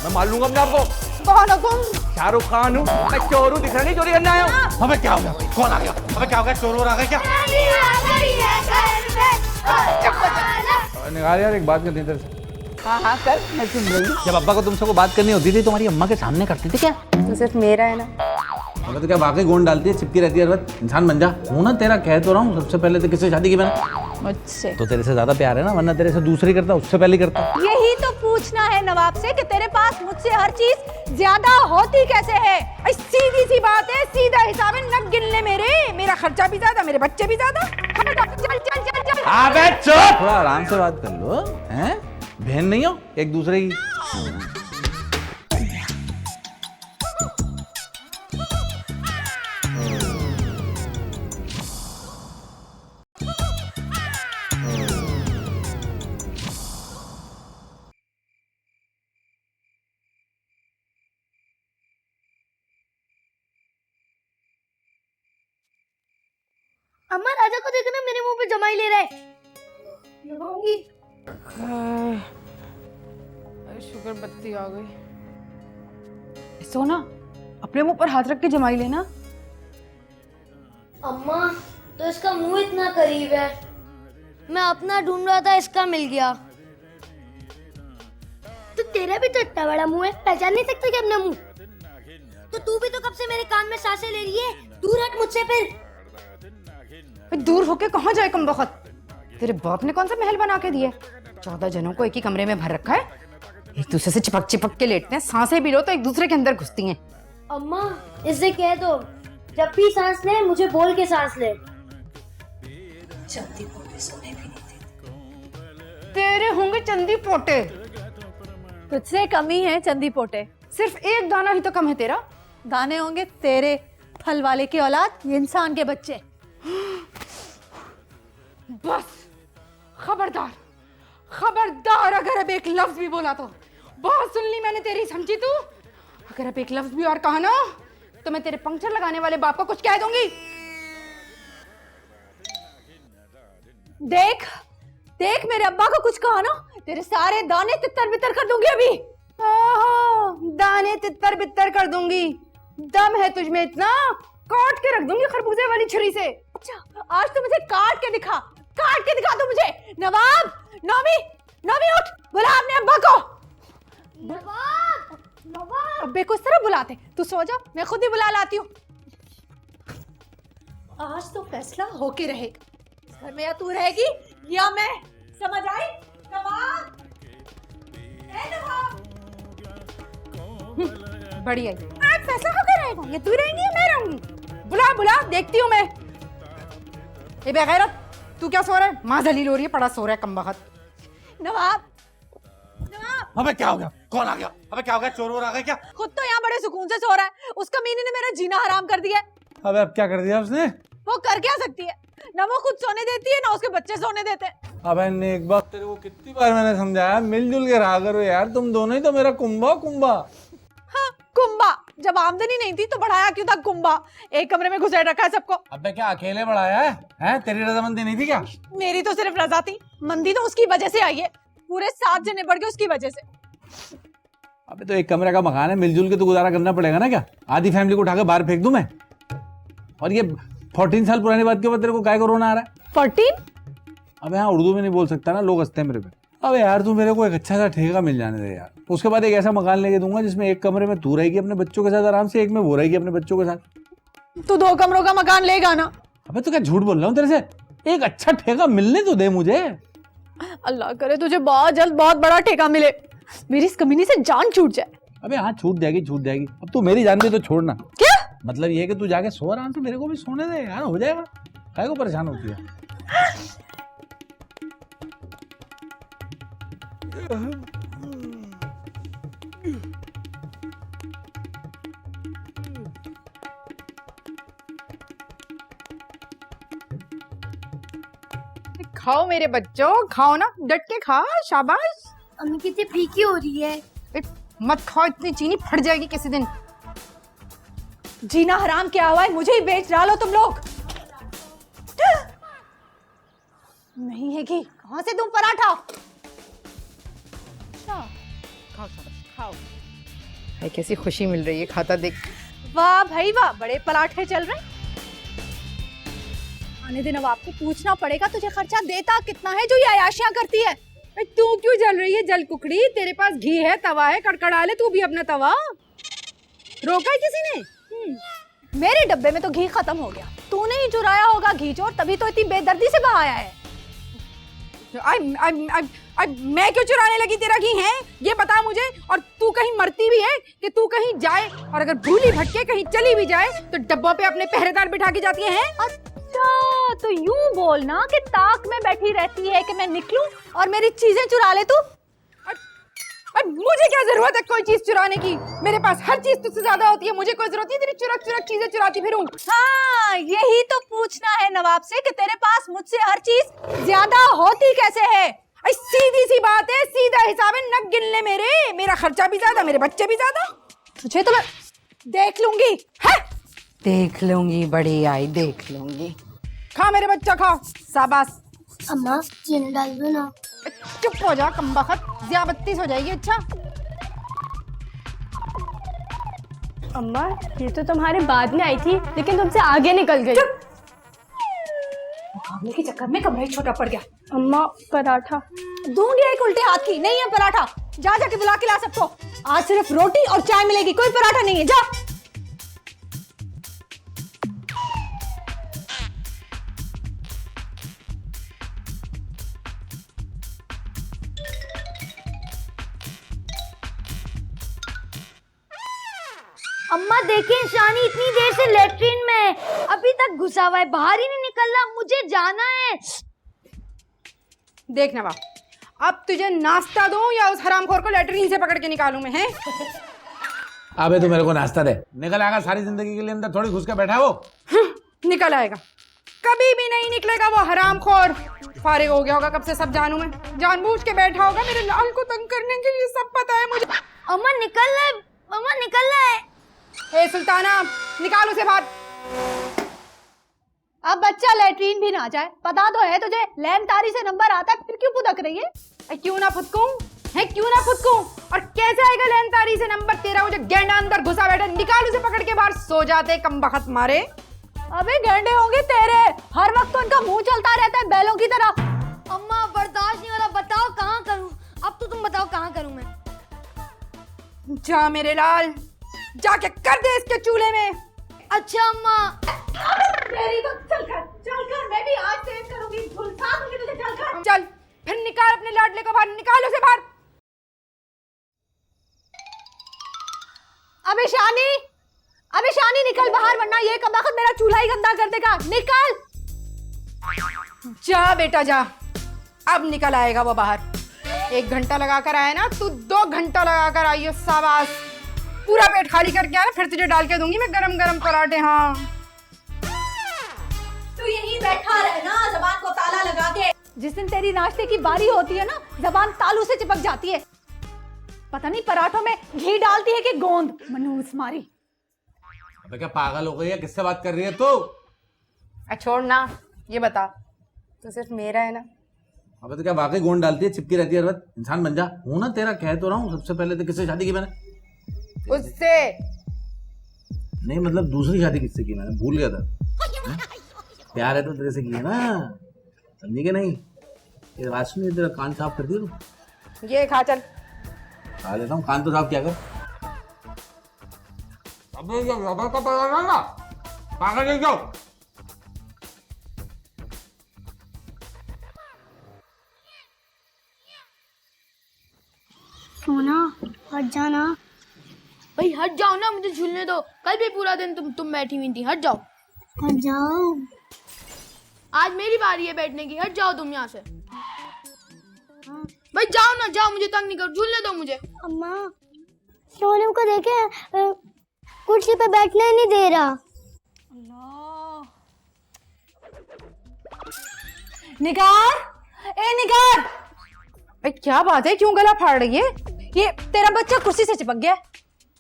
मैं मार लूंगा अपने आपको। कौन हो तुम? शाहरुख खान हूँ मैं, चोर हूँ, दिखा नहीं चोरी करने आया हूँ। अबे क्या हो गया? कौन आ गया? अबे क्या हो गया? चोर आ गया क्या? निकाल यार, एक बात करनी तेरे से। हाँ कर, मैं सुन रही हूँ। जब अब्बा को तुमसे को बात करनी होती थी तुम्हारी अम्मा के सामने करती थी क्या? तो सिर्फ मेरा है ना। अबे तो क्या वाकई गोंद डालती है, चिपकी रहती है हर वक्त। इंसान बन जा। हूँ ना तेरा, कह तो रहा हूँ। सबसे पहले तो किससे शादी की मैंने? मुझसे। तो तेरे से ज्यादा प्यार है ना, वरना तेरे से दूसरी करता, उससे पहले करता। यही तो पूछना है नवाब से कि तेरे पास मुझसे हर चीज ज्यादा होती कैसे है। सीधी सी बात है, सीधा हिसाब है, नग गिन ले मेरे। मेरा खर्चा भी ज्यादा, मेरे बच्चे भी ज्यादा। चल चल चल चल। अबे चुप, थोड़ा आराम से बात कर लो। हैं, बहन नहीं हो एक दूसरे की? अम्मा राजा को देखना, मेरे मुंह पे जमाई ले रहा है। लगाऊंगी। शुगर बत्ती आ गई। सोना, अपने मुंह पर हाथ रख के जमाई लेना। अम्मा तो इसका मुंह इतना करीब है, मैं अपना ढूंढ रहा था, इसका मिल गया। तो तेरा भी तो इतना बड़ा मुंह है, पहचान नहीं सकता क्या अपना मुंह? तो तू भी तो कब से मेरे कान में सांसें ले रही है। दूर हट मुझसे फिर। दूर होके कहाँ जाए कम बखत? तेरे बाप ने कौन सा महल बना के दिया? 14 जनों को एक ही कमरे में भर रखा है। एक दूसरे से चिपक चिपक के लेटते हैं, सांसें भी लो तो एक दूसरे के अंदर घुसती हैं। अम्मा इसे कह दो, जब भी सांस ले मुझे बोल के सांस ले। चंदी पोटे सोने भी नहीं देते। तेरे होंगे चंदी पोटे। तुझसे कमी है चंदी पोटे। सिर्फ एक दाना ही तो कम है तेरा। दाने होंगे तेरे, फल वाले की औलाद, ये इंसान के बच्चे। बस खबरदार, खबरदार, अगर अब एक लफ्ज भी बोला तो। बहुत सुन ली मैंने तेरी, समझी तू? अगर अब एक लफ्ज भी और कहा ना तो मैं तेरे पंक्चर लगाने वाले बाप को कुछ कह दूंगी। देख देख, मेरे अब्बा को कुछ कहा ना, तेरे सारे दाने तितर बितर कर दूंगी अभी। ओहो, दाने तितर बितर कर दूंगी। दम है तुझमें इतना, काट के रख दूंगी खरबूजे वाली छुरी से। अच्छा, आज तो मुझे काट के दिखा, काट के दिखा तू मुझे। नवाब, नौमी, नौमी उठ, बुला अपने अब्बा को। नवाब, नवाब। अब्बे को इस तरह बुलाते? तू सो जा, मैं खुद ही बुला लाती हूँ। आज तो फैसला होके रहेगा, इस घर में या तू रहेगी या मैं, समझ आई? नवाब, ए नवाब। बढ़िया, आज फैसला होके रहेगा, ये तू रहेगी या मैं रहूंगी? बुला बुला, देखती हूँ मैं। ए बेगैरत, तू क्या सो रहा है? माँ जलील हो रही है, पड़ा सो रहा है कम बखत। नवाब, नवाब। अबे क्या हो गया? कौन आ गया? अबे क्या हो गया? चोर आ गया क्या? खुद तो यहाँ बड़े सुकून से सो रहा है, उसका मीनी ने मेरा जीना हराम कर दिया है। अबे अब क्या कर दिया उसने? वो कर क्या सकती है? ना वो खुद सोने देती है, ना उसके बच्चे सोने देते हैं। अबे ने एक बात तेरे को कितनी बार मैंने समझाया, मिलजुल के रहा करो यार, तुम दोनों ही तो मेरा कुंभा कुंभा। हाँ, कुंभा। जब आमदनी नहीं थी तो बढ़ाया क्यों था कुंभा? एक कमरे में घुसेड़ रखा है सबको। अबे क्या अकेले बढ़ाया है? हैं, तेरी रजामंदी नहीं थी क्या? मेरी तो सिर्फ रजा थी, मंदी तो उसकी वजह से आई है। पूरे 7 जने बढ़ गए उसकी वजह से। अबे तो एक कमरे का मकान है, मिलजुल के तो गुजारा करना पड़ेगा ना। क्या आधी फैमिली को उठाकर बाहर फेंक दूं मैं? और ये 14 साल पुरानी बात के ऊपर तेरे को काय को रोना आ रहा है? 14? अबे हाँ, उर्दू में नहीं बोल सकता ना, लोग हंसते हैं मेरे पे। अबे यार तू मेरे को एक अच्छा सा ठेका मिल जाने दे यार, उसके बाद एक ऐसा मकान लेके दूंगा जिसमें एक कमरे में तू रहेगी अपने बच्चों के साथ आराम से, एक में वो रहेगी अपने बच्चों के साथ। तू 2 कमरों का मकान लेगा ना? अबे तो क्या झूठ बोल रहा हूँ तेरे से? एक अच्छा ठेका मिलने तो दे मुझे। अल्लाह करे तुझे बहुत जल्द बहुत बड़ा ठेका मिले, मेरी इस कमीनी से जान छूट जाए। अबे हाँ, छूट जाएगी छूट जाएगी। अब तू मेरी जान भी तो छोड़ना। क्या मतलब ये है कि तू जाके सो आराम से, मेरे को भी सोने दे यार, हो जाएगा। काय को परेशान होती है? खाओ मेरे बच्चों, खाओ ना, डट के खा, शाबाश। अम्मी कितनी फीकी हो रही है। मत खाओ, इतनी चीनी फट जाएगी किसी दिन। जीना हराम क्या हुआ है? मुझे ही बेच डालो तुम लोग। नहीं है कि कहां से दूं पराठा? खाओ शाबाश, खाओ। कैसी खुशी मिल रही है, खाता देख। वाह भाई वाह, बड़े पराठे चल रहे हैं। आने दिन अब आपको पूछना पड़ेगा तुझे खर्चा देता कितना है जो ये अयाशियां करती है। तू क्यों जल रही है जल कुकड़ी? तेरे पास घी है, तवा है, कड़कड़ा ले तू भी अपना तवा। रोका है किसी ने? मेरे डब्बे में तो घी खत्म हो गया, तूने ही चुराया होगा घी चोर, तभी तो इतनी बेदर्दी से बहाया है। मैं क्यों चुराने लगी तेरा घी है ये बता मुझे। और तू कहीं मरती भी है कि तू कहीं जाए और अगर भूली भटके कहीं चली भी जाए तो डब्बों पे अपने पहरेदार बिठा के जाती है? अच्छा तो यूं बोलना कि ताक में बैठी रहती है कि मैं निकलूं और मेरी चीजें चुरा ले तू। मुझे क्या जरूरत है कोई चीज चुराने की? मेरे पास हर चीज तुझसे ज्यादा होती है, मुझे कोई जरूरत नहीं तेरी चुरक चुरक चीजें चुराती फिरूं। हाँ यही तो पूछना है नवाब से कि तेरे पास मुझसे हर चीज ज्यादा होती कैसे है। सीधी सी बात है, सीधा हिसाब है, नग गिन ले मेरे। मेरा खर्चा भी ज्यादा, मेरे बच्चे भी ज्यादा। तुझे तो मैं देख लूंगी है? देख लूंगी, बड़ी आई देख लूंगी। खा मेरे बच्चा खा, शाबाश। अम्मा चीनी डाल दो ना। चुप हो जा कमबख्त, ज़्यादती हो जाएगी। अच्छा अम्मा ये तो तुम्हारे बाद में आई थी लेकिन तुमसे आगे निकल गई। मुकाबले के चक्कर में कमरा ही छोटा पड़ गया। अम्मा पराठा दूंगी एक उल्टे हाथ की, नहीं है पराठा। जा जाके बुला के ला सबको। आज सिर्फ रोटी और चाय मिलेगी, कोई पराठा नहीं है। जा। अम्मा देखिए शानी इतनी देर से लेटरिन में है, अभी तक घुसा हुआ है, बाहर ही नहीं निकल रहा। मुझे जाना है। देख नवाब, अब तुझे नाश्ता दूं या उस हरामखोर को लेटरिन से पकड़ के निकालूं मैं? हैं? अबे तो मेरे को नाश्ता दे, निकल आएगा सारी जिंदगी के लिए अंदर थोड़ी घुस के बैठा है वो। निकल आएगा, कभी भी नहीं निकलेगा वो हरामखोर। फारिग हो गया होगा कब से, सब जानू मैं। जानबूझ के बैठा होगा मेरे लाल को तंग करने के लिए, सब पता है मुझे। अम्मा निकल रहा है, अम्मा निकल रहा है। ए सुल्ताना, निकाल उसे बाहर। अब बच्चा लेटरीन भी ना जाए, पता तो है तुझे। लैम तारी से नंबर आता है, फिर क्यों फुदक रही है? क्यों ना फुदकूं है, क्यों ना फुदकूं? और कैसे आएगा लैम तारी से नंबर? तेरा वो जो गेंडा अंदर घुसा बैठा, निकाल उसे पकड़ के बाहर। सो जाते कमबख्त मारे। अबे गेंडे होंगे तेरे, हर वक्त तो उनका मुंह चलता रहता है बैलों की तरह। अम्मा बर्दाश्त नहीं हो रहा, बताओ कहाँ करूँ? अब तो तुम बताओ कहाँ करूँ मैं? जा मेरे लाल, जाके कर दे इसके चूल्हे में। अच्छा अम्मा। मेरी तो चल कर मैं भी आज सेव करूंगी, झुलसा दूंगी तुझे। चल कर चल फिर निकाल अपने लाडले को बाहर, निकाल उसे बाहर। अबे शानी निकल बाहर, वरना ये कमबख्त मेरा चूल्हा ही गंदा कर देगा। निकल। जा बेटा जा, अब निकल आएगा वो बाहर। 1 घंटा लगा कर आया ना तू, 2 घंटा लगा कर आई हो। शाबाश, पूरा पेट खाली करके आया, फिर तुझे डाल के दूंगी मैं गरम गरम पराठे। हाँ तू यहीं बैठा रहना जबान को ताला लगा के। जिस दिन तेरी नाश्ते की बारी होती है ना, जबान तालू से चिपक जाती है। पता नहीं पराठों में घी डालती है कि गोंद। मनूस मारी। अबे क्या पागल हो गई है, किससे बात कर रही है तू? छोड़ ना, ये बता तो सिर्फ मेरा है ना? अबे तो क्या वाकई गोंद डालती है, चिपकी रहती है हर वक्त? इंसान बन जा। हूं ना तेरा, कह तो रहा हूँ। सबसे पहले तो किससे शादी की मैंने? उससे नहीं, मतलब दूसरी शादी किससे की मैंने, भूल गया था। प्यार है तो तेरे से की है ना, समझी के नहीं? ये बात सुनिए, तेरा कान साफ कर दिया तू? ये खा, चल खा लेता हूँ, कान तो साफ क्या कर। अबे ये रबर का पड़ा ना, पागल ले जाओ। सोना हट जाना। भाई हट जाओ ना, मुझे झूलने दो। कल भी पूरा दिन तुम बैठी हुई थी, हट जाओ। हट जाओ, आज मेरी बारी है बैठने की, हट जाओ तुम यहाँ से। भाई जाओ ना, जाओ, मुझे तंग नहीं करो, झूलने दो मुझे। अम्मा सोनम को देखे, कुर्सी पे बैठने नहीं दे रहा। निगार, ए निगार, भाई क्या बात है, क्यों गला फाड़ रही है? ये तेरा बच्चा कुर्सी से चिपक गया।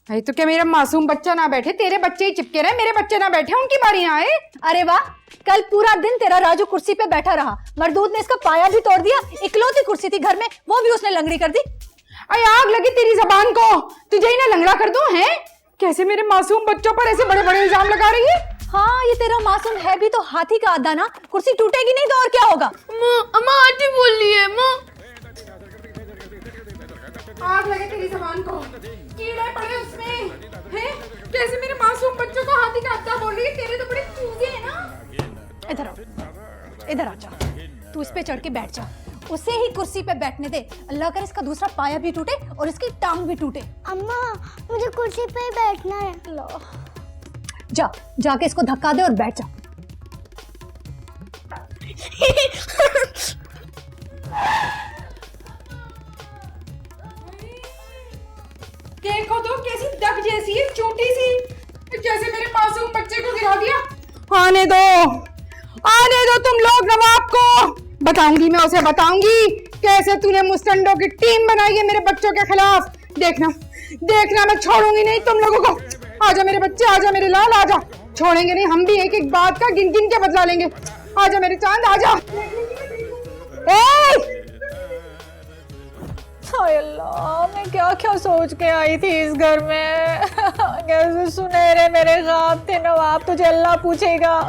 भाई तो क्या मेरा मासूम बच्चा ना बैठे? तेरे बच्चे ही चिपके रहे, मेरे बच्चे ना बैठे, उनकी बारी ना आए। अरे वाह, कल पूरा दिन तेरा राजू कुर्सी पे बैठा रहा, मरदूद ने इसका पाया भी तोड़ दिया। इकलौती कुर्सी थी घर में, वो भी उसने लंगड़ी कर दी। अरे आग लगी तेरी जबान को, तुझे ही ना लंगड़ा कर दूं हैं? कैसे मेरे मासूम बच्चों पर ऐसे बड़े बड़े इल्जाम लगा रही है? हाँ, ये तेरा मासूम है भी तो हाथी का आधा ना, कुर्सी टूटेगी नहीं तो और क्या होगा? अम्मा आंटी बोल रही है अम्मा। आग लगे तेरी जबान को, कीड़े पड़े उसमें हैं? कैसे मेरे मासूम बच्चों को हाथी का अड्डा बोल रही है? तेरे तो बड़े चूजे हैं ना। इधर आओ, इधर आ जा, तू इस पे चढ़ के बैठ जा, उसे ही कुर्सी पे बैठने दे। अल्लाह करे इसका दूसरा पाया भी टूटे और इसकी टांग भी टूटे। अम्मा मुझे कुर्सी पे ही बैठना है। जा, जाके इसको धक्का दे और बैठ जा। देखो तो कैसी डक जैसी है, छोटी सी, कैसे मेरे मासूम बच्चे को गिरा दिया। आने दो तुम लोग नवाब को, बताऊंगी मैं उसे, बताऊंगी कैसे तूने मुस्तंडों की टीम बनाई है मेरे बच्चों के खिलाफ। देखना मैं छोड़ूंगी नहीं तुम लोगों को। आजा मेरे बच्चे, आजा मेरे लाल, आजा, छोड़ेंगे नहीं हम भी, एक एक बात का गिन गिन के बदला लेंगे। आजा मेरे चांद, आजा। हाय अल्लाह, मैं क्या क्या सोच के आई थी इस घर में। कैसे सुनहरे मेरे ख्वाब थे नवाब, तुझे अल्लाह पूछेगा।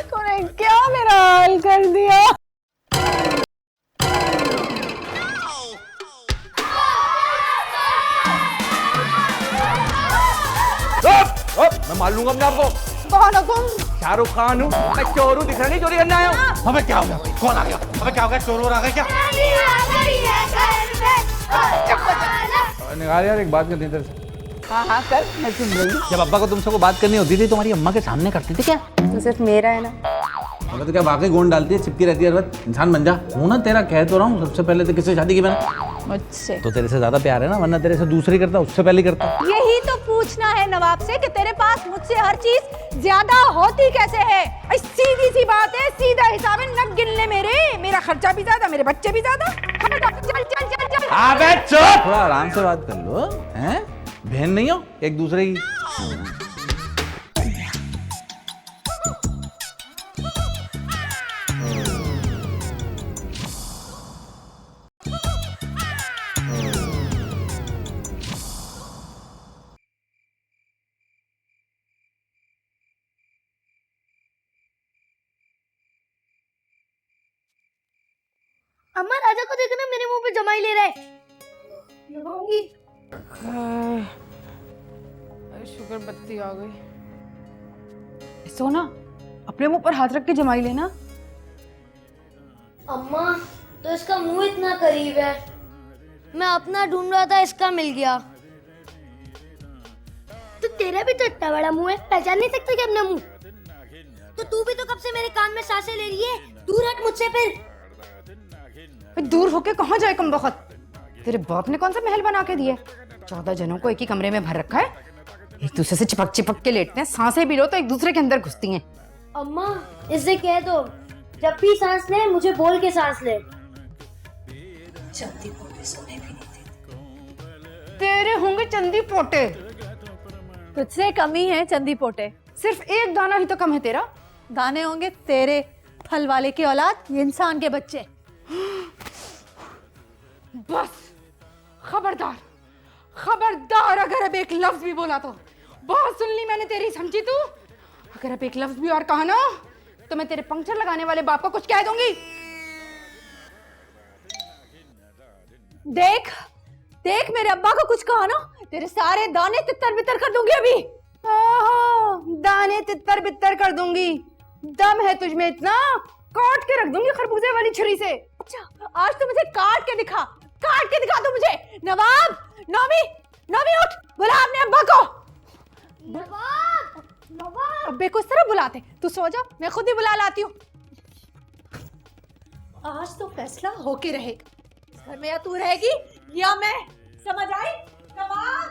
तूने क्या मेरा हाल कर दिया। मैं मार लूंगा अपने आपको। कौन हो तुम? शाहरुख खान हूँ मैं, चोर हूँ, दिखा नहीं चोरी करने आया हूँ। अबे क्या हो गया, कौन आ गया? अबे क्या हो गया, चोर आ गया क्या? निकाल यार, एक बात करनी तेरे से। हाँ कर, मैं सुन रही हूँ। जब अब्बा को तुमसे को बात करनी होती थी तुम्हारी अम्मा के सामने करती थी क्या? तो सिर्फ मेरा है ना। अबे तो क्या वाकई गोंद डालती है, चिपकी रहती है हर वक्त। इंसान बन जा। हूँ ना तेरा, कह तो रहा हूँ, सबसे पहले तो किससे शादी की मैंने? मुझसे। तो तेरे से ज्यादा प्यार है ना, वरना तेरे से दूसरी करता, उससे पहले करता। यही तो पूछना है नवाब से कि तेरे पास मुझसे हर चीज ज्यादा होती कैसे है। सीधी सी बात है, सीधा हिसाब है, नग गिन ले मेरे, मेरा खर्चा भी ज्यादा, मेरे बच्चे भी ज्यादा। चल चल चल चल। अबे चुप। थोड़ा आराम से बात कर लो, हैं? बहन नहीं हो एक दूसरे की? अम्मा राजा को देखना, मेरे मुंह पे जमाई ले रहा है। लगाऊंगी। शुगर बत्ती आ गई। सोना, अपने मुंह पर हाथ रख के जमाई लेना। अम्मा तो इसका मुंह इतना करीब है, मैं अपना ढूंढ रहा था, इसका मिल गया। तो तेरा भी तो इतना बड़ा मुंह है, पहचान नहीं सकता क्या अपना मुंह? तो तू भी तो कब से मेरे कान में सांसें ले रही है, दूर हट मुझसे। फिर दूर होके कहाँ जाए कम वक्त? तेरे बाप ने कौन सा महल बना के दिया? 14 जनों को एक ही कमरे में भर रखा है, एक दूसरे से चिपक चिपक के लेटते हैं, सांसें भी लो तो एक दूसरे के अंदर घुसती हैं। अम्मा इससे कह दो, जब भी सांस ले मुझे बोल के सांस ले। चंदी पोटे सोने भी नहीं देते। तेरे होंगे चंदी पोटे, तुझसे कमी है चंदी पोटे। सिर्फ एक दाना ही तो कम है तेरा। दाने होंगे तेरे, फल वाले की औलाद, ये इंसान के बच्चे। बस खबरदार, खबरदार, अगर अब एक लफ्ज भी बोला तो, बहुत सुन ली मैंने तेरी, समझी तू? अगर अब एक लफ्ज भी और कहा ना तो मैं तेरे पंक्चर लगाने वाले बाप को कुछ कह दूंगी। देख देख, मेरे अब्बा को कुछ कहा ना, तेरे सारे दाने तितर बितर कर दूंगी अभी। ओहो, दाने तितर बितर कर दूंगी। दम है तुझमें इतना, काट के रख दूंगी खरबूजे वाली छुरी से। अच्छा, आज तो मुझे काट के दिखा तू मुझे। नवाब, नौमी उठ, बुला अपने अब्बा को। नवाब अब्बे को इस तरह बुलाते? तू सो जा, मैं खुद ही बुला लाती हूँ। आज तो फैसला होके रहेगा, इस घर में या तू रहेगी या मैं, समझ आई? नवाब,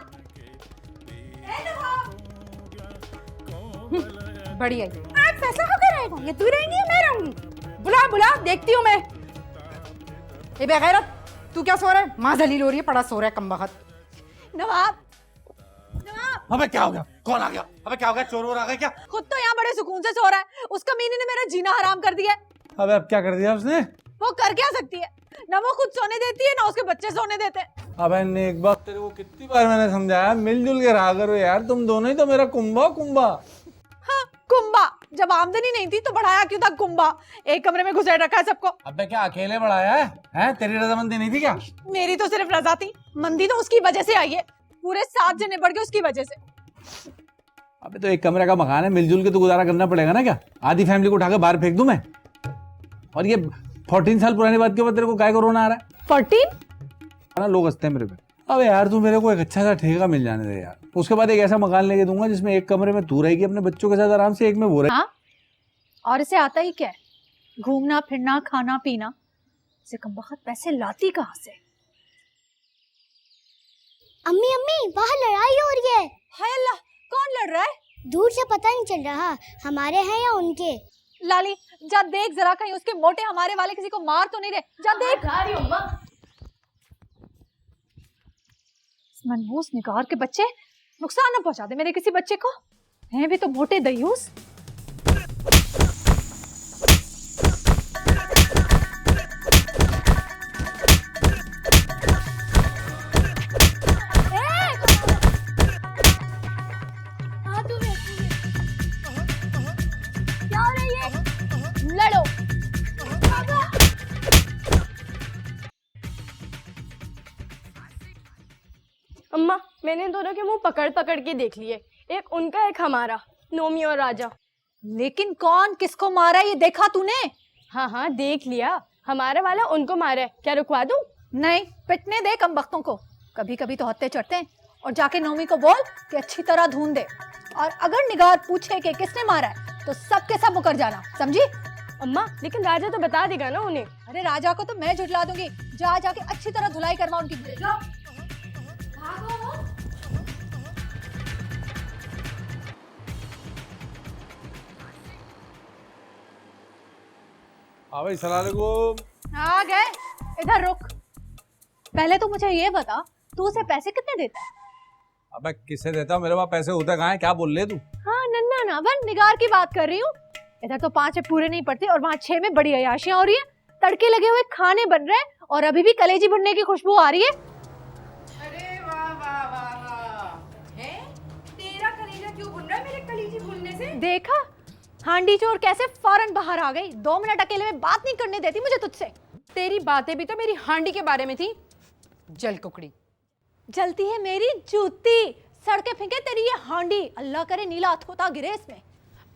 बढ़िया, आज फैसला होके रहेगा, ये तू रहेंगी या मैं रहूंगी? बुला देखती हूँ मैं। ए बेगैरत, तू क्या सो रहा है? माँ जलील हो रही है, पड़ा सो रहा है कमबख्त। नवाब, अबे क्या हो गया, कौन आ गया? अबे क्या हो गया, चोर आ गया क्या? खुद तो यहाँ बड़े सुकून से सो रहा है, उसका मीनी ने मेरा जीना हराम कर दिया है। अबे अब क्या कर दिया उसने? वो कर क्या सकती है? ना वो खुद सोने देती है ना उसके बच्चे सोने देते हैं। अबे नेक बात, तेरे को कितनी बार मैंने समझाया मिलजुल के रहा करो यार, तुम दोनों ही तो मेरा कुंभा कुंभा। हाँ कुंभा, जब आमदनी नहीं थी तो बढ़ाया क्यों था कुंभा? एक कमरे में घुसेड़ रखा है सबको। अबे क्या अकेले बढ़ाया है? हैं? तेरी रजामंदी नहीं थी क्या? मेरी तो सिर्फ रजा थी, मंदी तो उसकी वजह से आई है, पूरे 7 जने बढ़ गए उसकी वजह से। अबे तो एक कमरे का मकान है, मिलजुल के तो गुजारा करना पड़ेगा ना क्या? आधी फैमिली को उठाकर बाहर फेंक दूं मैं? और ये 14 साल पुरानी बात के ऊपर तेरे को काय को रोना आ रहा है? 14? ना लोग हंसते हैं मेरे पे। अबे यार तू मेरे को एक अच्छा सा ठेका मिल जाने दे यार, उसके बाद एक ऐसा मकान लेके दूंगा जिसमें एक कमरे में तू रहेगी अपने बच्चों के साथ आराम से, एक में वो रहेगी। हाँ? और इसे आता ही क्या है? घूमना फिरना खाना पीना। इसे कम बहुत पैसे लाती कहाँ से? अम्मी अम्मी बाहर लड़ाई हो रही है। हाय अल्लाह, कौन लड़ रहा है? दूर से पता नहीं चल रहा हमारे हैं या उनके। लाली जा देख जरा, कहीं उसके मोटे हमारे वाले किसी को मार तो नहीं रहे। जा देख। इस मनहूस निगार के बच्चे नुकसान न पहुंचा दे मेरे किसी बच्चे को। हैं भी तो मोटे दयूस। लड़ो। अम्मा मैंने इन दोनों के मुंह पकड़ पकड़ के देख लिए, एक उनका एक हमारा, नोमी और राजा। लेकिन कौन किसको मारा ये देखा तूने? हाँ हाँ देख लिया, हमारा वाला उनको मारा है, क्या रुकवा दूं? नहीं, पिटने दे कम बख्तों को, कभी कभी तो हत्ते चढ़ते हैं। और जाके नोमी को बोल कि अच्छी तरह ढूंढ दे, और अगर निगार पूछे कि किसने मारा है तो सब के सब मुकर जाना, समझी? अम्मा लेकिन राजा तो बता देगा ना उन्हें। अरे राजा को तो मैं झुठला दूंगी, जा जाके अच्छी तरह धुलाई करवा उनकी। जाओ। हाँ भाई सलाम अलैकुम। आ गए, इधर रुक। पहले तो मुझे ये बता, तू उसे पैसे कितने देता है? अबे किसे देता हूँ, मेरे पास पैसे होते कहाँ हैं? क्या बोल रहे तू? हाँ नन्ना ना बन, निगार की बात कर रही हूँ। इधर तो 5 पूरे नहीं पड़ते और वहाँ 6 में बड़ी अयाशियाँ हो रही है, तड़के लगे हुए खाने बन रहे हैं और अभी भी कलेजी भुनने की खुशबू आ रही है। अरे वाह वाह वाह वाह, हैं? तेरा कलेजा क्यों भुन रहा है मेरे कलेजी भुनने से? देखा हांडी चोर कैसे फौरन बाहर आ गई, 2 मिनट अकेले में बात नहीं करने देती मुझे तुझसे। तेरी बातें भी तो मेरी हांडी के बारे में थी, जल कुकड़ी। जलती है मेरी जूती, सड़के फेंके तेरी ये हांडी, अल्लाह करे नीला थोता गिरे इसमें।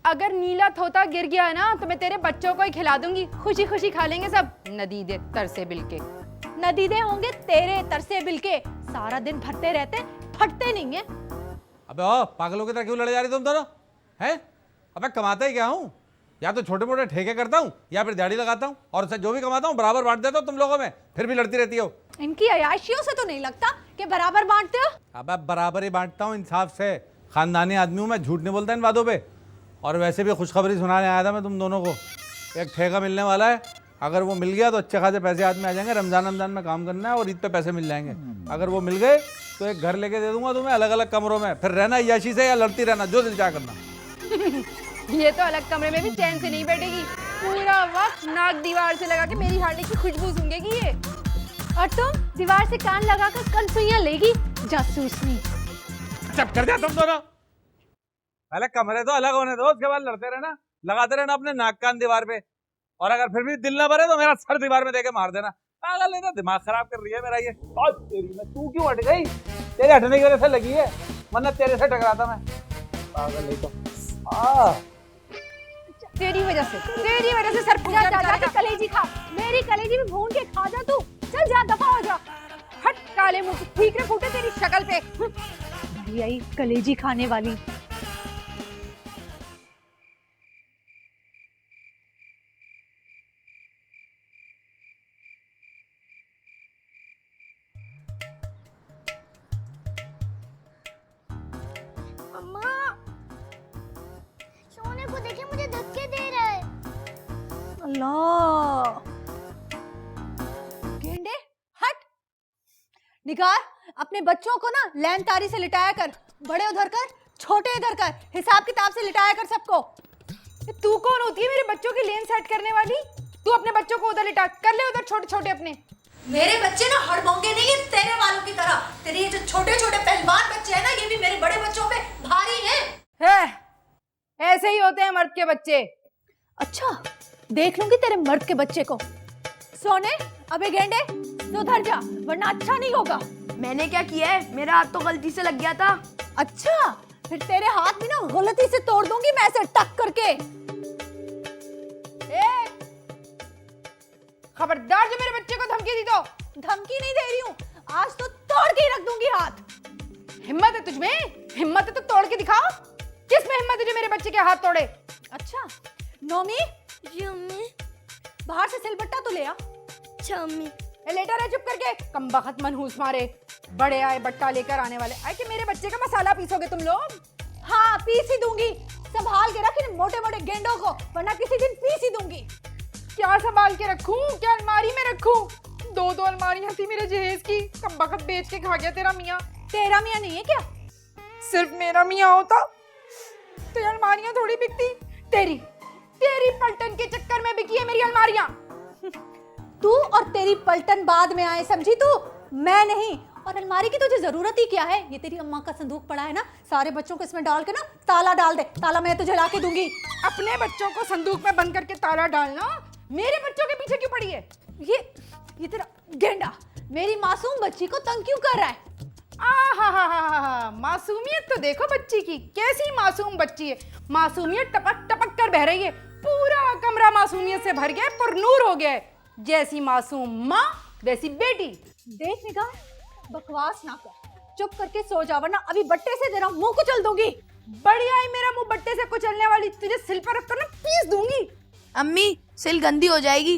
अगर नीला थोता गिर गया है ना तो मैं तेरे बच्चों को ही खिला दूंगी, खुशी खुशी खा लेंगे सब, नदीदे तरसे बिलके। नदीदे होंगे तेरे तरसे बिलके, सारा दिन भरते रहते फटते नहीं है। अबे ओ पागलों की तरह क्यों लड़े जा रही तुम दोनों? हैं? अबे कमाता ही क्या हूँ? या तो छोटे मोटे ठेके करता हूँ या फिर दिहाड़ी लगाता हूँ, और उससे जो भी कमाता हूँ बराबर बांट देता हूँ तुम लोगों में, फिर भी लड़ती रहती हो। इनकी अयाशियों से तो नहीं लगता कि बराबर बांटते हो। अबे बराबर ही बांटता हूँ इंसाफ से, खानदानी आदमी हूँ मैं, झूठ नहीं बोलता इन बातों पे। और वैसे भी खुशखबरी सुनाने आया था मैं तुम दोनों को, एक ठेका मिलने वाला है, अगर वो मिल गया तो अच्छे खासे पैसे हाथ में आ जाएंगे, रमजान में काम करना है और ईद पे पैसे मिल जाएंगे। अगर वो मिल गए तो एक घर लेके दे दूंगा तुम्हें, अलग अलग कमरों में, फिर रहना अय्याशी से या लड़ती रहना, जो दिल चाह करना। ये तो अलग कमरे में भी चैन से नहीं बैठेगी, पूरा वक्त नाक दीवार से लगा के मेरी हांडी की खुशबू सूंघेगी ये। और तुम दीवार से कान लगाकर कनसुइयां लेगी, जासूसनी। चुप कर जा तुम दोनों, पहले कमरे तो अलग होने दो, उसके बाद लड़ते रहना, लगाते रहना अपने नाक कान दीवार पे, और अगर फिर भी दिल ना भरे तो मेरा सर दीवार में देके मार देना। पागल नहीं तो दिमाग खराब कर रही है मेरा ये। और तेरी में तू क्यों हट गई? तेरे हटने की वजह से लगी है, वरना तेरे से टकराता मैं। पागल नहीं तो तेरी वजह से सर पूजा जा कलेजी खा, मेरी कलेजी भी भून के खा जा तू। चल जा, दफा हो जा। हट काले मुंह, ठीक है फूटे तेरी शक्ल पे। बड़ी आई कलेजी खाने वाली। अम्मा सोने को देखे मुझे धक्के दे रहा है। अल्लाह, गेंडे हट। निगार, अपने बच्चों को ना लैन तारी से लिटाया कर, बड़े उधर कर छोटे इधर कर, हिसाब किताब से लिटाया कर सबको। तू कौन होती है मेरे बच्चों की लेन सेट करने वाली? तू अपने बच्चों को उधर लिटा कर ले, उधर छोटे छोटे अपने। मेरे बच्चे ना हड़बोंगे नहीं है तेरे वालों की तरह। तेरे ये जो छोटे छोटे पहलवान बच्चे हैं ना, ये भी मेरे बड़े बच्चों पे भारी हैं। ऐसे ही होते हैं मर्द के बच्चे। अच्छा, देख लूंगी तेरे मर्द के बच्चे को। सोने, अबे गेंडे, सुधर जा वरना अच्छा नहीं होगा। मैंने क्या किया है? मेरा हाथ तो गलती से लग गया था। अच्छा, फिर तेरे हाथ भी ना गलती से तोड़ दूंगी मैं ऐसे टक करके। खबरदार जो मेरे बच्चे को धमकी दी तो। धमकी नहीं दे रही हूँ, आज तो तोड़ के ही रख दूंगी हाथ। हिम्मत है तुझमें? हिम्मत है तो तोड़ के दिखाओ। किसमें हिम्मत है जो मेरे बच्चे के हाथ तोड़े? अच्छा नोमी, जी अम्मी। बाहर से सिलबट्टा तो ले आ। अच्छा अम्मी। लेटा रहे चुप करके, कमबख्त मनहूस मारे। बड़े आए बट्टा लेकर आने वाले। आए कि मेरे बच्चे का मसाला पीसोगे तुम लोग? हाँ, पीस ही दूंगी। संभाल के रख इन मोटे मोटे गेंडों को, वरना किसी दिन पीस ही दूंगी। क्या संभाल के रखूं? क्या अलमारी में रखूं? दो अलमारियां थी मेरे जहेज की, कमबख्त बेच के खा गया तेरा मियाँ। तेरा मियाँ नहीं है क्या? सिर्फ मेरा मियाँ होता तो ये अलमारियां थोड़ी बिकती। तेरी पलटन के चक्कर में बिकी है मेरी अलमारियां। तू और तेरी पलटन बाद में आए, समझी तू? मैं नहीं। और अलमारी की तुझे जरूरत ही क्या है? ये तेरी अम्मा का संदूक पड़ा है ना, सारे बच्चों को इसमें डाल के ना ताला डाल दे। ताला मैं तुझे ला के दूंगी। अपने बच्चों को संदूक में बंद करके ताला डालना मेरे बच्चों के पीछे क्यों पड़ी है? ये तेरा गेंडा मेरी मासूम बच्ची को तंग क्यों कर रहा है? मासूमियत तो देखो बच्ची की, कैसी मासूम बच्ची है। मासूमियत टपक टपक कर बह रही है। पूरा कमरा मासूमियत से भर गया है, पुरनूर हो गया है। जैसी मासूम माँ वैसी बेटी। देख निगाह, बकवास ना कर, चुप करके सो जा वरना अभी बट्टे से तेरा मुंह कुचल दूंगी। बढ़िया है मेरा मुंह बट्टे से कुचलने वाली, तुझे सिल पर रखकर ना पीस दूंगी। अम्मी, सिल गंदी हो जाएगी।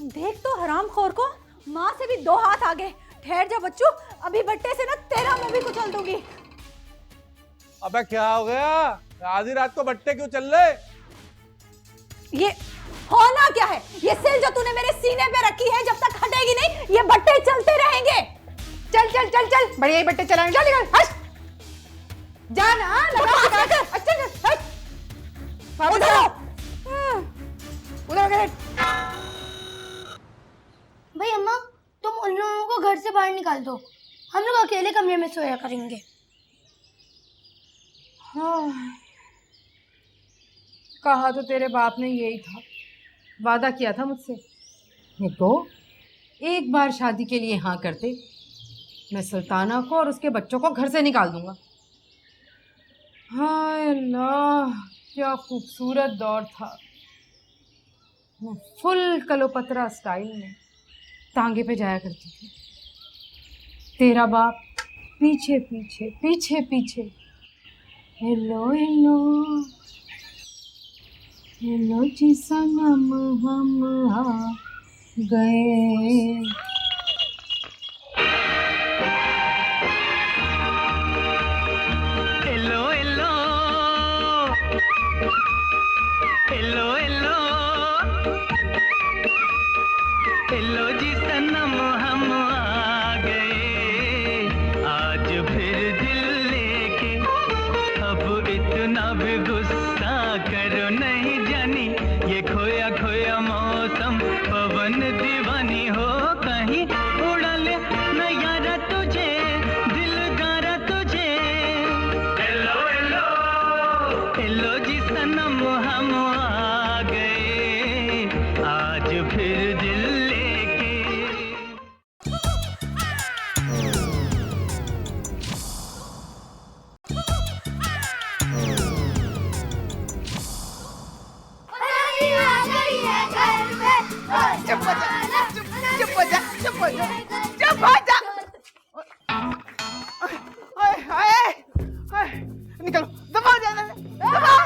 देख तो हरामखोर को, माँ से भी 2 हाथ आगे। ठहर जा बच्चू, अभी बट्टे से ना तेरा मुंह भी कुचल दूंगी। अबे क्या हो गया? आधी रात को बट्टे क्यों चल रहे? ये होना क्या है? ये सिल जो तूने मेरे सीने पे रखी है, जब तक हटेगी नहीं ये बट्टे चलते रहेंगे। चल चल चल चल, बढ़िया ही बट्टे चलाने। चल निकल, हट जाना। अच्छा चल, उधर भाई अम्मा, तुम उन लोगों को घर से बाहर निकाल दो, हम लोग अकेले कमरे में सोया करेंगे। कहा तो तेरे बाप ने यही था, वादा किया था मुझसे। देखो, एक बार शादी के लिए हाँ करते, मैं सुल्ताना को और उसके बच्चों को घर से निकाल दूंगा। हाय अल्लाह, क्या खूबसूरत दौर था। मैं फुल कलोपत्रा स्टाइल में तांगे पे जाया करती थी। तेरा बाप पीछे पीछे पीछे पीछे। हेलो हेलो हेलो जी सनम, हम आ गए। Hello hello hello hello hello जी सनम, हम आ गए आज फिर दिल लेके। अब इतना भी गुस्सा करो नहीं जानी, ये खोया खोया मौसम पवन दीवानी हो कहीं उड़ा ले न यारा तुझे, दिल गारा तुझे। हेलो हेलो हेलो जी सनम, हम आ गए आज फिर दिल लेके। निकलो, दबाओ जाने, दबाओ।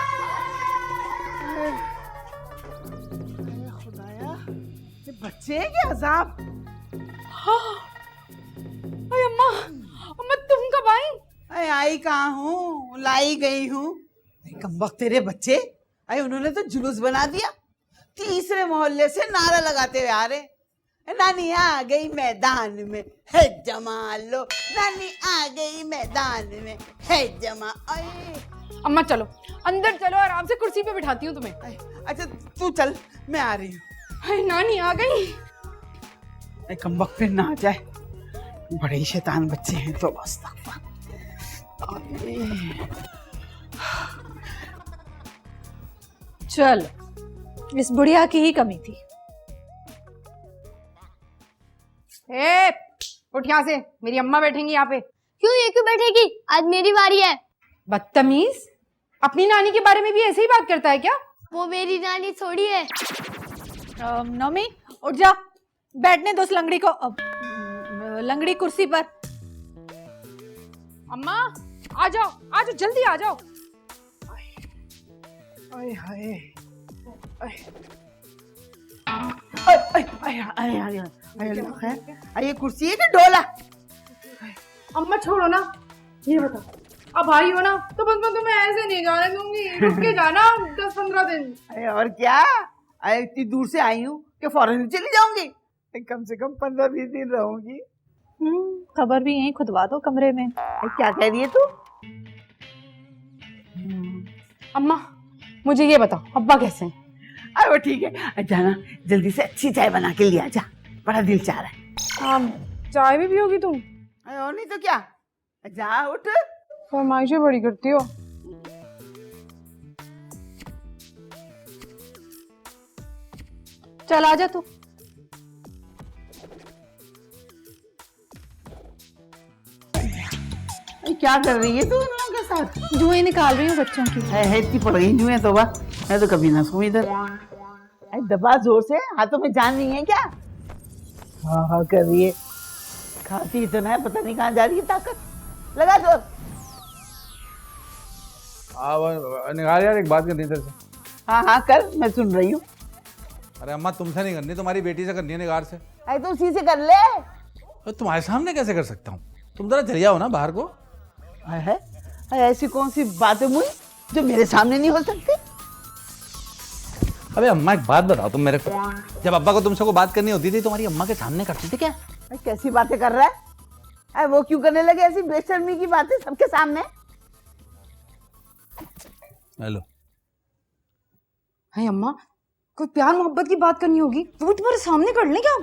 खुदाया, ये बच्चे के अजाब। अरे अम्मा, अम्मा तुम कब आई? अरे आई कहाँ हूँ, लाई गई हूँ। कमबख्त तेरे बच्चे, अरे उन्होंने तो जुलूस बना दिया। तीसरे मोहल्ले से नारा लगाते हुए आ रहे, नानी आ गई मैदान में है जमाल लो, नानी आ गई मैदान में है जमा। अम्मा चलो अंदर चलो, आराम से कुर्सी पे बिठाती हूँ तुम्हें। अच्छा तू चल, मैं आ रही हूँ। हाय नानी आ गई। कम वक्त पे ना आ जाए, बड़े ही शैतान बच्चे हैं तो बस। चल, इस बुढ़िया की ही कमी थी। ए, उठ यहाँ से, मेरी अम्मा बैठेंगी यहाँ पे। क्यों, ये क्यों बैठेगी? आज मेरी बारी है। बदतमीज, अपनी नानी के बारे में भी ऐसे ही बात करता है क्या? वो मेरी नानी थोड़ी है। नौमी, उठ जा, बैठने दो उस लंगड़ी को। लंगड़ी कुर्सी पर। अम्मा आ जाओ जल्दी आ जाओ। आय हाय, ये कुर्सी है कि डोला? अम्मा छोड़ो ना, ये बता, अब आई हो ना तो बस मैं तुम्हें ऐसे नहीं जाने दूंगी, रुक के जाना 10-15 दिन। अरे और क्या, अरे इतनी दूर से आई हूँ कि फौरन ही चली जाऊंगी? कम से कम 15-20 दिन रहूंगी। खबर भी यहीं खुदवा दो कमरे में। क्या कह रही है तू? अम्मा मुझे ये बताओ, अब्बा कैसे हैं? अरे वो ठीक है, जाना जल्दी से अच्छी चाय बना के लिया जा, बड़ा दिल चाह रहा है। चाय भी पियोगी तुम? अरे और नहीं तो क्या, जा उठ। फरमाइशें बड़ी करती हो। चल आजा तू। क्या कर रही है तू इन लोगों के साथ? जुएं निकाल रही हूँ बच्चों की। है इतनी पड़ गई जुएं तो बस, मैं तो कभी ना सोऊं इधर। अरे दबा जोर से, हाथों में जान नहीं है क्या? हाँ हाँ कर रही है, खाती इतना है, पता नहीं कहाँ जा रही है ताकत। लगा जोर। निकाल यार, एक बात करनी है तेरे से। हाँ हाँ कर, मैं सुन रही हूँ। अरे अम्मा तुमसे नहीं करनी, तुम्हारी बेटी से करनी है, निगार से। अरे तो उसी से कर ले। तो तुम्हारे सामने कैसे कर सकता हूँ? तुम जरा चले जाओ ना बाहर को। है ऐसी कौन सी बातें हुई जो मेरे सामने नहीं हो सकती? अबे अम्मा एक बात बताओ तुम मेरे को, जब अब्बा को तुमसे को बात करनी होती थी तुम्हारी अम्मा के सामने करते थे क्या? कैसी बातें कर रहा है? अरे वो क्यों करने लगे ऐसी बेशर्मी की बातें सबके सामने? हेलो। है अम्मा, कोई प्यार मोहब्बत की बात करनी होगी तो वो तुम्हारे सामने कर ले क्या?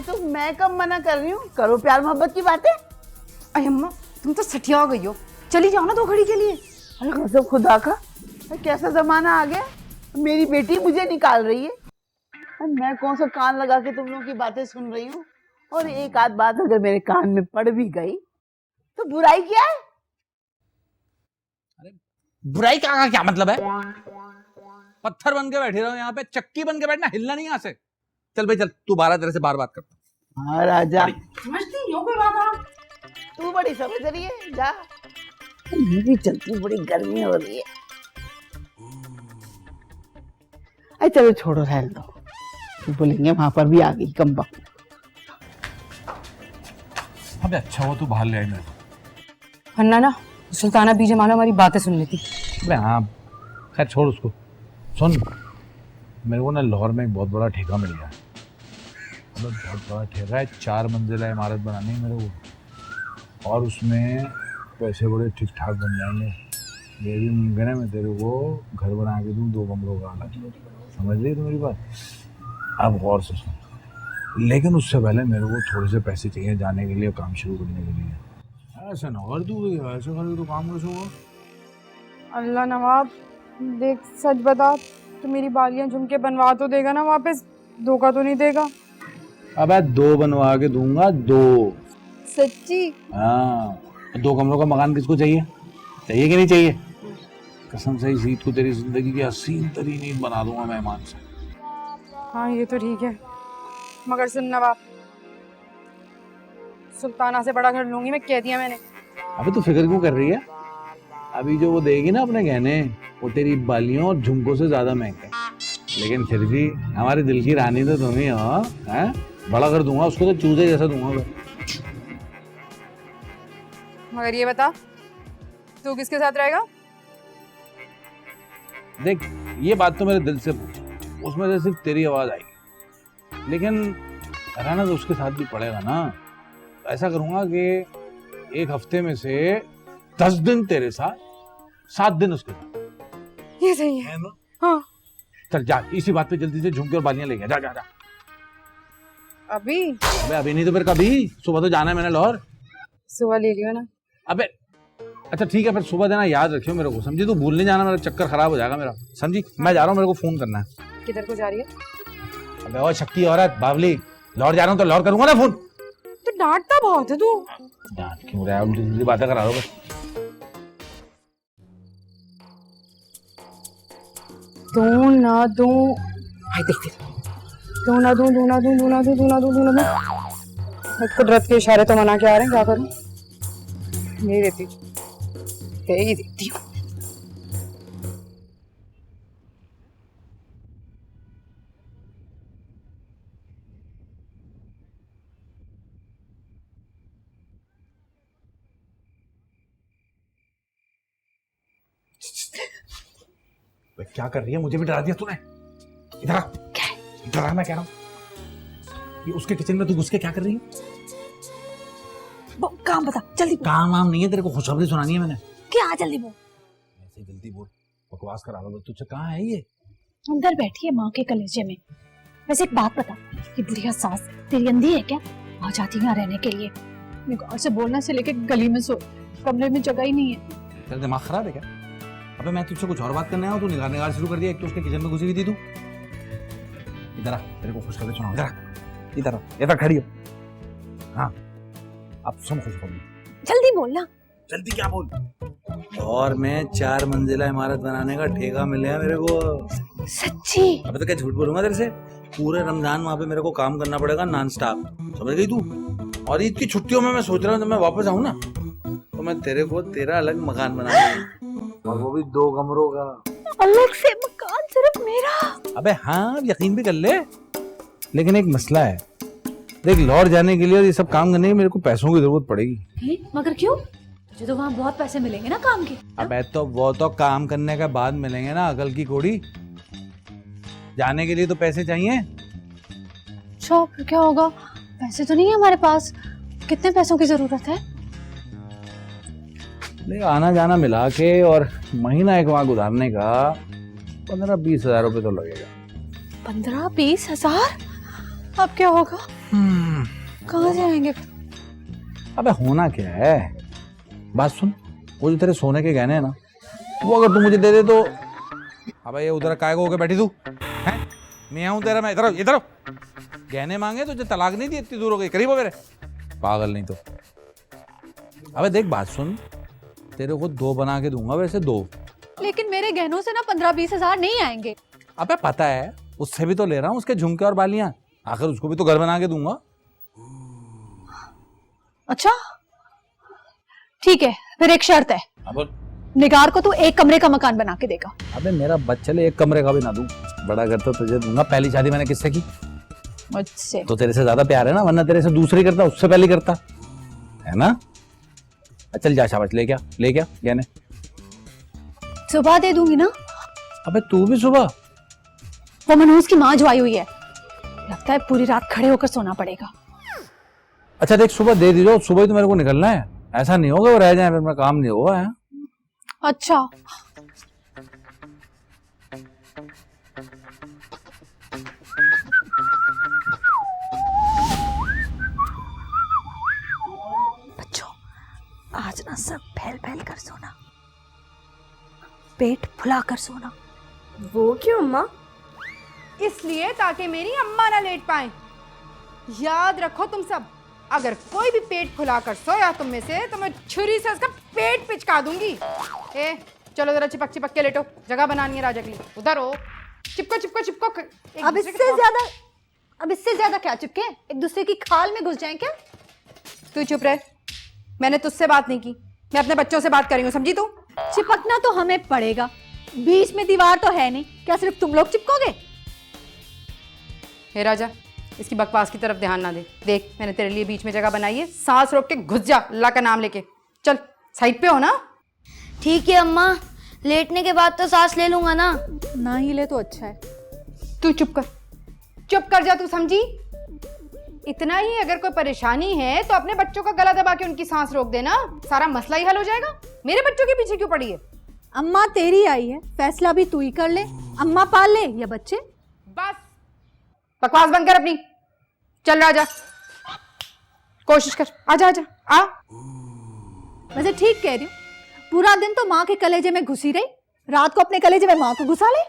तो मैं कब मना कर रही हूँ, करो प्यार मोहब्बत की बातें। अरे अम्मा तुम तो सठिया गई हो, चली जाओ ना 2 घड़ी के लिए। अरे कसम खुदा का, कैसा जमाना आ गया, मेरी बेटी मुझे निकाल रही है। मैं कौन सा कान लगा के तुम लोगों की बातें सुन रही हूँ, और एक आध बात अगर मेरे कान में पड़ भी गई तो बुराई क्या है? अरे बुराई का क्या मतलब है? पत्थर बन के बैठे रहो यहाँ पे, चक्की बन के बैठना, हिलना नहीं यहाँ से। चल भाई चल, तू 12 तेरे से बार बात करता। हाँ राजा, समझती हो कोई बात? तू बड़ी समझ रही है, जा। मेरी चलती बड़ी गर्मी हो रही है। अरे चलो छोड़ो, रहने दो, तो बोलेंगे वहां पर भी आ गई कम्बा। अबे अच्छा हुआ तू बाहर ले आई मेरे को, वरना ना सुल्ताना बीजे माला हमारी बातें सुन लेती। अबे हाँ खैर छोड़ उसको। सुन, मेरे को ना लाहौर में एक बहुत बड़ा ठेका मिल गया है। मतलब बहुत बड़ा ठेका है, 4 मंजिला इमारत बनानी है मेरे को, और उसमें पैसे बड़े ठीक ठाक बन जाएंगे। ये भी मुमकिन है मैं तेरे को घर बना के दूँ 2 कमरों का अलग। समझ रही है मेरी बात? अब गौर से सुन, लेकिन उससे पहले मेरे को थोड़े से पैसे चाहिए जाने के लिए, काम शुरू करने के लिए। ऐसे ना कर तू, ऐसे कर तो काम कैसे होगा? अल्लाह नवाब, देख सच बता, तो मेरी बालियां झुमके बनवा तो देगा ना वापस, धोखा तो नहीं देगा? अबे 2 बनवा के दूंगा, 2। सच्ची? हाँ, 2 कमरों का मकान किसको चाहिए? चाहिए कि नहीं चाहिए? कसम से इस ईद को तेरी जिंदगी की हसीन तरीन ईद बना दूंगा मेहमान से। हाँ ये तो ठीक है, मगर सुन नवाब, सुल्ताना से बड़ा घर लूंगी मैं, कह दिया मैंने। अबे तू फिक्र क्यों कर रही है? अभी जो वो देगी ना अपने गहने, वो तेरी बालियों और झुमकों से ज्यादा महंगे, लेकिन फिर भी हमारे दिल की रानी तो तुम ही हो। हैं? बड़ा कर दूंगा उसको, तो चूजे जैसा दूंगा मैं। मगर ये बता, तू किसके साथ रहेगा? देख ये बात तो मेरे दिल से पूछ, उसमें से सिर्फ तेरी आवाज आएगी, लेकिन रहना तो उसके साथ भी पड़ेगा ना। ऐसा करूंगा कि 1 हफ्ते में से 10 दिन तेरे साथ, 7 दिन उसके साथ। ये सही है ना? हाँ। चल जा, इसी बात पे जल्दी से झुमके और बालियां लेके जा जा जा। अभी अबे अभी नहीं तो फिर कभी? सुबह तो जाना है मैंने लाहौर। सुबह ले लियो ना। अबे अच्छा ठीक है, फिर सुबह देना याद रखियो मेरे को, समझी? तू भूल नहीं जाना, मेरा चक्कर खराब हो जाएगा मेरा, समझी? मैं जा रहा हूँ, मेरे को फोन करना है। किधर को जा रही है? अबे और शक्ति औरत बावली, लाहौर जा रहा हूँ तो लाहौर करूंगा ना फोन। तो डांटता बहुत है तू। डांट क्यों रहा है? उल्टी बातें करा दो बस। दो ना दो, दो ना दो, दो ना दो, दो ना दो, दो ना दो, दो ना दो। कुदरत के इशारे तो मना के आ रहे हैं, क्या करूं? नहीं देती, दे ही देती हूँ। क्या कर रही है? मुझे भी डरा दिया तूने। इधर आ। क्या? इधर आ, मैं कह रहा हूँ। ये उसके किचन में तू घुस के क्या कर रही है? काम बता जल्दी। काम वाम नहीं है, तेरे को खुशखबरी सुनानी है मैंने। क्या जल्दी बोल। ऐसे जल्दी बोल, बकवास करा लो। तुझे कहाँ है ये? अंदर बैठी है माँ के कलेजे में। वैसे एक बात बता, ये बुढ़िया सास तेरी अंधी है क्या? आ जाती है रहने के लिए। मेरे को से बोलना से लेके गली में सो, कमरे में जगह ही नहीं है। तेरा दिमाग खराब है क्या? अबे मैं तुझसे कुछ और बात करने आया, तू निगार निगार शुरू कर दिया। एक तो उसके किचन में घुसी हुई थी तू। इधर आ, तेरे को खुशखबरी सुनाऊं। इधर आ, इधर आ, इधर खड़ी हो। हाँ अब सुन खुशखबरी। जल्दी बोलना। जल्दी क्या बोल? और मैं 4 मंजिला इमारत बनाने का ठेका मिला मेरे को। सच्ची? अबे तो क्या झूठ बोलूंगा तेरे से? पूरे रमजान वहाँ पे मेरे को काम करना पड़ेगा नॉन स्टॉप, समझ गई तू? और ईद की छुट्टियों में मैं सोच रहा हूँ जब मैं वापस आऊँ ना, तो मैं तेरे को तेरा अलग मकान बना दूंगा, और वो भी 2 कमरों का। अलग से मकान सिर्फ मेरा? अबे हाँ, यकीन भी कर ले। लेकिन एक मसला है, देख लाहौर जाने के लिए और ये सब काम करने के लिए मेरे को पैसों की जरूरत पड़ेगी। मगर क्यों? तुझे तो वहाँ बहुत पैसे मिलेंगे ना काम के। अबे तो वो तो काम करने के बाद मिलेंगे ना, अकल की कोड़ी। जाने के लिए तो पैसे चाहिए। अच्छा फिर क्या होगा? पैसे तो नहीं है हमारे पास। कितने पैसों की जरूरत है? ले आना जाना मिला के और महीना एक वहां गुजारने का 15-20 हजार रुपए तो लगेगा। 15-20 हजार? अब क्या होगा? कहाँ जाएंगे? अबे होना क्या है, बात सुन। वो जो तेरे सोने के गहने हैं ना, वो अगर तू मुझे दे दे तो। अबे ये उधर काय को होके बैठी तू हैं? मैं आऊं तेरा, मैं इधर इधर। गहने मांगे तुझे तलाक नहीं दी, इतनी दूर हो गई, करीब हो मेरे। पागल नहीं तो। अबे देख बात सुन, तेरे को 2 बना के दूंगा, वैसे 2। लेकिन मेरे गहनों से ना 15-20 हजार नहीं आएंगे। अबे पता है, उससे भी तो ले रहा हूँ, उसके झुमके और बालियां। आखिर उसको भी तो घर बना के दूंगा। अच्छा ठीक है, फिर एक शर्त है। अब निगार को तू 1 कमरे का मकान बना के देगा। अबे मेरा बच्चे 1 कमरे का भी ना दूं, बड़ा घर तो तुझे दूंगा। पहली शादी मैंने किससे की? मुझसे। तो तेरे से ज्यादा प्यार है ना, वरना तेरे से दूसरी करता, उससे पहले करता है ना। चल जा, शाबाश, ले क्या गहने? सुबह दे दूंगी ना। अबे तू भी सुबह? वो मनोज की माँ जो आई हुई है, लगता है पूरी रात खड़े होकर सोना पड़ेगा। अच्छा देख, सुबह दे दीजिए, सुबह ही तो मेरे को निकलना है। ऐसा नहीं होगा वो रह जाए, फिर मेरा काम नहीं होगा है? अच्छा बच्चों, आज ना सब फैल फैल कर सोना, पेट फुला कर सोना। वो क्यों अम्मा? इसलिए ताकि मेरी अम्मा ना लेट पाए। याद रखो तुम सब, अगर कोई भी पेट फुला कर सोया तुम में से, तो मैं छुरी से उसका पेट पिचका दूंगी। ए चलो जरा चिपक चिपक के लेटो, जगह बनानी है राजा के लिए। उधर हो, चिपको चिपको चिपको। अब इससे ज्यादा क्या चिपके? एक दूसरे की खाल में घुस जाएं क्या? तू चुप रह, मैंने तुझसे बात नहीं की, मैं अपने बच्चों से बात कर रही हूँ, समझी तू? चिपकना तो हमें पड़ेगा, बीच में दीवार तो है नहीं, क्या सिर्फ तुम लोग चिपकोगे? हे राजा, इसकी बकवास की तरफ ध्यान ना दे। देख मैंने तेरे लिए बीच में जगह बनाई है, सांस रोक के घुस जा, अल्लाह का नाम लेके। चल साइड पे हो ना? ठीक है अम्मा, लेटने के बाद तो सांस ले लूंगा ना। ना ही ले तो अच्छा है। तू चुप कर जा, तू समझी? इतना ही, अगर कोई परेशानी है तो अपने बच्चों का गला दबा के उनकी सांस रोक देना, सारा मसला ही हल हो जाएगा। मेरे बच्चों के पीछे क्यों पड़ी है? अम्मा तेरी आई है, फैसला भी तू ही कर ले। अम्मा पाल ले या बच्चे। बस बकवास बंद कर अपनी, चल राजा, कोशिश कर, आजा आजा आ। वैसे ठीक कह रही हूँ, पूरा दिन तो माँ के कलेजे में घुसी रही, रात को अपने कलेजे में माँ को घुसा ले।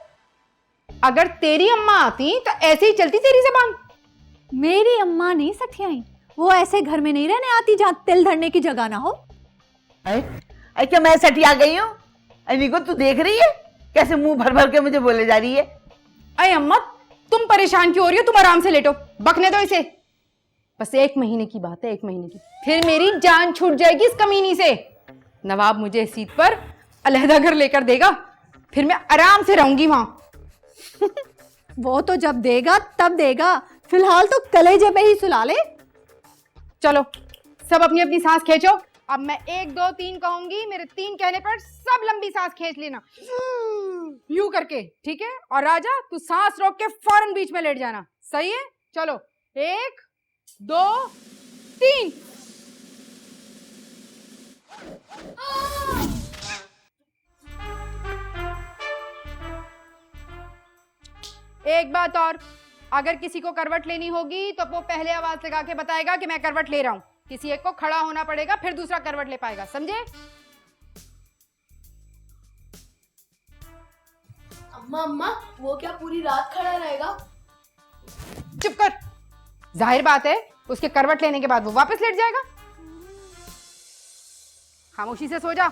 अगर तेरी अम्मा आती तो ऐसे ही चलती तेरी जबान। मेरी अम्मा नहीं सठियाई, वो ऐसे घर में नहीं रहने आती जहाँ तिल धरने की जगह ना हो। अरे क्या मैं सटिया गई हूँ? निको तू देख रही है कैसे मुंह भर भर के मुझे बोले जा रही है? अरे अम्मा तुम परेशान क्यों हो रही हो? तुम आराम से लेटो, बकने दो इसे। बस 1 महीने की बात है, 1 महीने की, फिर मेरी जान छूट जाएगी इस कमीनी से। नवाब मुझे इस सीट पर अलहदा घर लेकर देगा, फिर मैं आराम से रहूंगी वहां। वो तो जब देगा तब देगा, फिलहाल तो कलेजे में ही सुला ले। चलो सब अपनी अपनी सांस खींचो। अब मैं 1 2 3 कहूंगी, मेरे 3 कहने पर सब लंबी सांस खींच लेना, यूं करके, ठीक है? और राजा तू सांस रोक के फौरन बीच में लेट जाना, सही है? चलो 1 2 3। एक बात और, अगर किसी को करवट लेनी होगी तो वो पहले आवाज लगा के बताएगा कि मैं करवट ले रहा हूं। किसी एक को खड़ा होना पड़ेगा, फिर दूसरा करवट ले पाएगा, समझे? अम्मा अम्मा, वो क्या पूरी रात खड़ा रहेगा? चुप कर, जाहिर बात है उसके करवट लेने के बाद वो वापस लेट जाएगा। खामोशी से सो जा।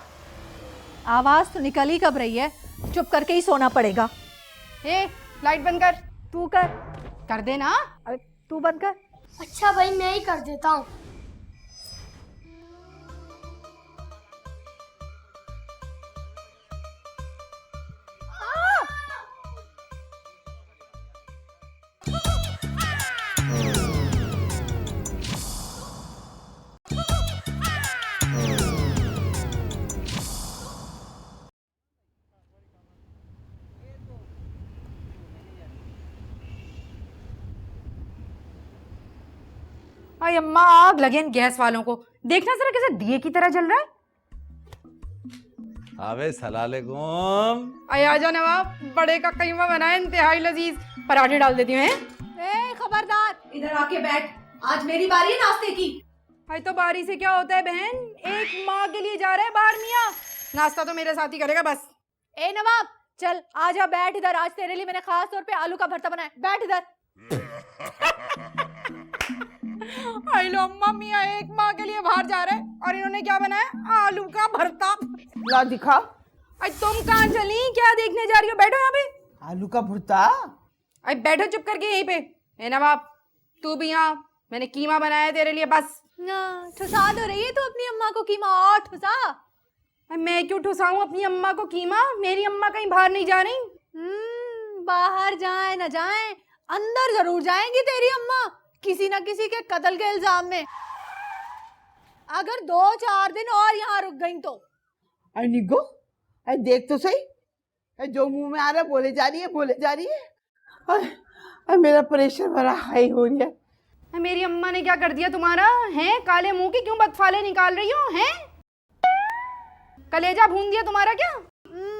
आवाज तो निकल ही कब रही है, चुप करके ही सोना पड़ेगा। ए लाइट बंद कर। तू कर। कर दे ना। अरे तू बंद कर। अच्छा भाई मैं ही कर देता हूँ। अरे अम्मा आग लगे इन गैस वालों को, देखना जरा कैसे दिए की तरह जल रहा है। अबे सलालेकुम। अरे आजा नवाब, बड़े का कीमा बनाए इंतहाई लजीज, पराठे डाल देती हूँ। ए खबरदार, इधर आके बैठ, आज मेरी बारी है नाश्ते की। भाई तो बारी से क्या होता है बहन, एक माँ के लिए जा रहे हैं बाहर मियाँ, नाश्ता तो मेरे साथ ही करेगा बस। ए नवाब चल आजा बैठ इधर, आज तेरे लिए मैंने खास तौर पे आलू का भरता बनाया, बैठ इधर। आई लो अम्मा, मियाँ एक माँ के लिए बाहर जा रहे हैं और इन्होंने क्या बनाया? आलू का भरता। ला दिखा। अरे तुम कहाँ चली, क्या देखने जा रही हो? बैठो यहाँ पे। आलू का भुर्ता? अरे बैठो चुप करके यहीं पे। ए नवाब तू भी यहाँ, मैंने कीमा बनाया है तेरे लिए बस। ना ठुसा तो रही है तू अपनी अम्मा को कीमा, और ठुसा। मैं क्यों ठुसाऊं अपनी अम्मा को कीमा? मेरी अम्मा कहीं बाहर नहीं जा रही। बाहर जाए न जाए, अंदर जरूर जाएंगी तेरी अम्मा, किसी न किसी के कत्ल के इल्जाम में। अगर 2-4 दिन और यहाँ रुक गई तो। अरे निको, अरे देख तो सही, अरे जो मुंह में आ रहा है बोले जा रही है, बोले जा रही है। अरे मेरा प्रेशर बड़ा हाई हो रहा है। मेरी अम्मा ने क्या कर दिया तुम्हारा है? काले मुंह की क्यों बदफाले निकाल रही हो हैं? कलेजा भून दिया तुम्हारा क्या?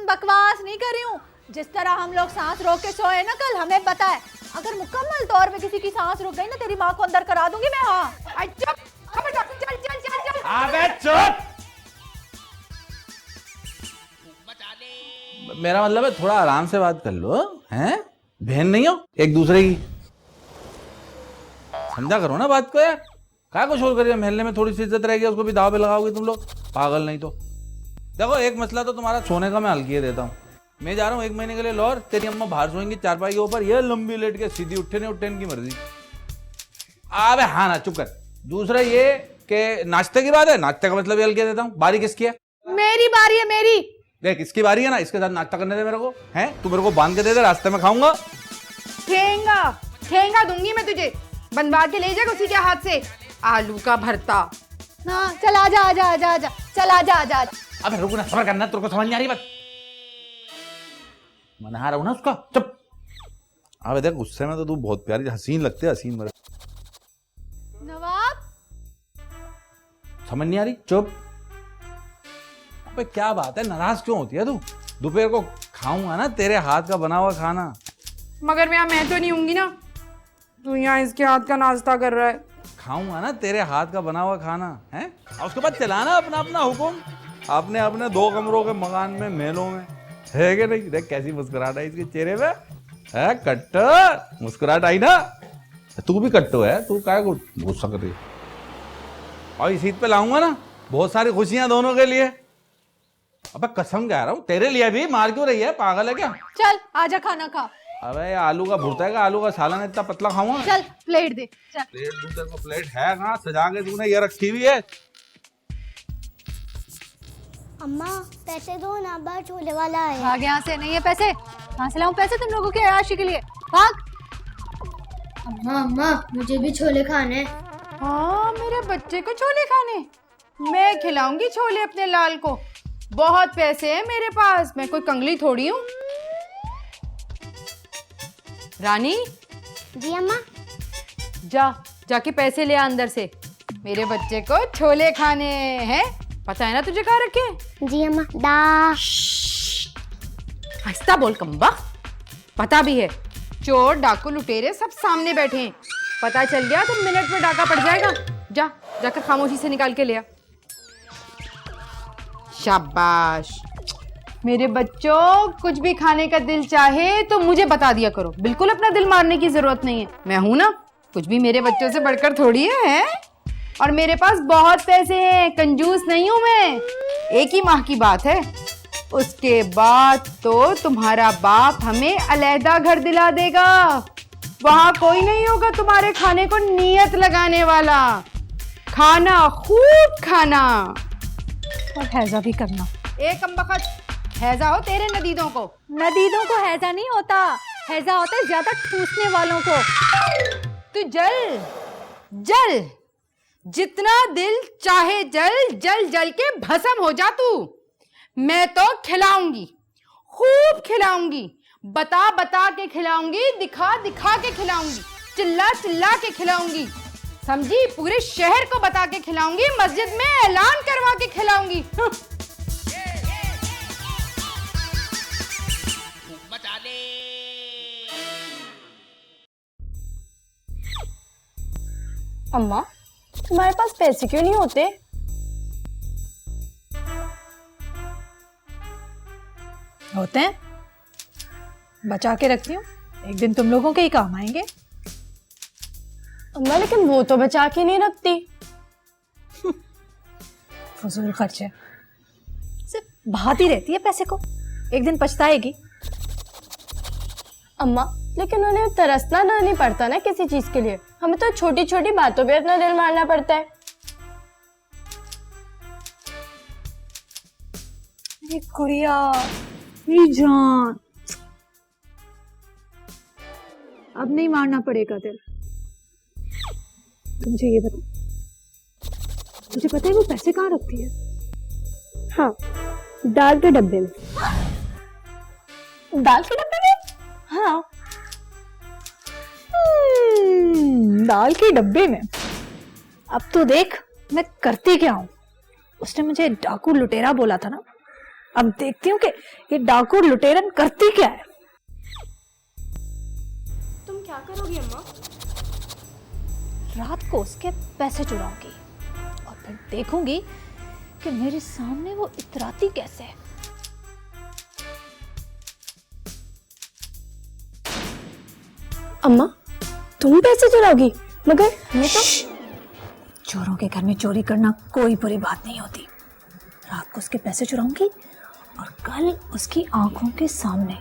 बकवास नहीं कर रही हूँ, जिस तरह हम लोग सांस रोक के सोए ना कल, हमें पता है अगर मुकम्मल तौर पे किसी की सांस रुक गई ना, तेरी माँ को अंदर करा दूंगी मैं। हाँ चुप, खबरदार, चल चल चल चल। अबे चुप। मेरा मतलब है थोड़ा आराम से बात कर लो, हैं? बहन नहीं हो एक दूसरे की, समझा करो ना बात को यार। क्या कुछ और करिए, महल्ले में थोड़ी सी इज्जत रहेगी, उसको भी दाव पे लगाओगे तुम लोग, पागल नहीं तो। देखो एक मसला तो तुम्हारा सोने का मैं हल किए देता हूँ। मैं जा रहा हूँ 1 महीने के लिए लाहौर, तेरी अम्मा बाहर सोएंगी चारपाई के ऊपर, ये लंबी लेट के सीधी उठे नहीं उठे इनकी मर्जी। अबे हाँ ना चुप कर। दूसरा ये कि नाश्ते की बात है, नाश्ते का मतलब ये हल किए देता हूँ। बारी किसकी है? मेरी बारी है, मेरी। देख इसकी बारी है ना, इसके साथ नाश्ता करने दे मेरे को, हैं? तू मेरे को बांध के दे दे, रास्ते में खाऊंगा। ठेंगा ठेंगा दूंगी मैं तुझे, बनवा के ले जाएगा उसी के हाथ से आलू का भरता। हाँ चल आजा आजा आजा आजा, चल आजा आजा आजा। अबे रुक ना, सब्र करना, तेरे को समझ नहीं आ रही बात। मना रहा हूं ना उसका, चुप। अबे देख गुस्से में तो तू बहुत प्यारी हसीन लगती है, हसीन मेरे। नवाब समझ नहीं आ रही, चुप। अबे क्या बात है, नाराज क्यों होती है तू? दोपहर को खाऊंगा ना तेरे हाथ का बना हुआ खाना। मगर मैं तो नहीं होंगी ना, तू यहाँ इसके हाथ का नाश्ता कर रहा है। खाऊंगा ना तेरे हाथ का बना हुआ खाना है, और उसके बाद चलाना अपना अपना हुक्म, अपने अपने 2 कमरों के मकान में, महलों में, है कि नहीं? देख कैसी मुस्कुराहट है इसके चेहरे पे, है कट्टर मुस्कुराहट आई ना। तू भी कट्टो है, तू क्या गुस्सा कर रही है? और इस ईद पे लाऊंगा ना बहुत सारी खुशियां दोनों के लिए। अबे कसम कह रहा हूँ, तेरे लिए भी। मार क्यों रही है, पागल है क्या? चल आजा खाना खा। अबे आलू का भुर्ता है, आलू का सालन इतना पतला खाऊंगा? चल प्लेट दे। चल प्लेट दूं तेरे को? प्लेट है कहाँ? सजा के तूने ये रखी हुई है। अम्मा पैसे दो ना, बाहर छोले वाला है। भाग यहाँ से। नहीं है पैसे, कहाँ से लाऊं पैसे तुम लोगों की अयाशी के लिए? भाग। अम्मा अम्मा मुझे भी छोले खाने। हाँ, मेरे बच्चे को छोले खाने? मैं खिलाऊंगी छोले अपने लाल को। बहुत पैसे हैं मेरे पास, मैं कोई कंगली थोड़ी हूँ। रानी जी अम्मा। जाके पैसे ले आ अंदर से। मेरे बच्चे को छोले खाने हैं। पता है ना तुझे कहाँ रखे? जी अम्मा। दा आहिस्ता बोल कम्बा। पता भी है, चोर डाकू लुटेरे सब सामने बैठे हैं। पता चल गया तो मिनट में डाका पड़ जाएगा। जाकर खामोशी से निकाल के ले आ। शाबाश। मेरे बच्चों, कुछ भी खाने का दिल चाहे तो मुझे बता दिया करो। बिल्कुल अपना दिल मारने की जरूरत नहीं है। मैं हूं ना, कुछ भी मेरे बच्चों से बढ़कर थोड़ी है। और मेरे पास बहुत पैसे हैं, कंजूस नहीं हूं मैं। एक ही माह की बात है, उसके बाद तो तुम्हारा बाप हमें अलहदा घर दिला देगा। वहां कोई नहीं होगा तुम्हारे खाने को नियत लगाने वाला। खाना, खूब खाना और हैजा भी करना। एक अम्बखत, हैजा हो तेरे नदीदों को। नदीदों को हैजा नहीं होता, हैजा होता है ज्यादा ठूसने वालों को। तू जल जल, जितना दिल चाहे जल, जल जल के भस्म हो जा तू। मैं तो खिलाऊंगी, खूब खिलाऊंगी, बता बता के खिलाऊंगी, दिखा दिखा के खिलाऊंगी, चिल्ला चिल्ला के खिलाऊंगी, समझी? पूरे शहर को बता के खिलाऊंगी, मस्जिद में ऐलान करवा के खिलाऊंगी। अम्मा तुम्हारे पास पैसे क्यों नहीं होते? होते हैं, बचा के रखती हूँ, एक दिन तुम लोगों के ही काम आएंगे। अम्मा लेकिन वो तो बचा के नहीं रखती। फजूल खर्चे, सिर्फ बहाती रहती है पैसे को, एक दिन पछताएगी। अम्मा लेकिन उन्हें तरसना नहीं पड़ता ना किसी चीज के लिए, हमें तो छोटी छोटी बातों पे अपना दिल मारना पड़ता है। अरे गुड़िया, मेरी जान, अब नहीं मारना पड़ेगा दिल। मुझे ये बता, मुझे पता है वो पैसे कहाँ रखती है? हाँ, दाल के डब्बे में। दाल के डब्बे में? हाँ। दाल के डब्बे में? अब तो देख मैं करती क्या हूँ। उसने मुझे डाकू लुटेरा बोला था ना, अब देखती हूँ कि ये डाकू लुटेरन करती क्या है। तुम क्या करोगी अम्मा? रात को उसके पैसे चुराऊंगी और फिर देखूंगी कि मेरे सामने वो इतराती कैसे है। अम्मा तुम पैसे चुराओगी? मगर मैं तो चोरों के घर में चोरी करना कोई बुरी बात नहीं होती। रात को उसके पैसे चुराऊंगी और कल उसकी आंखों के सामने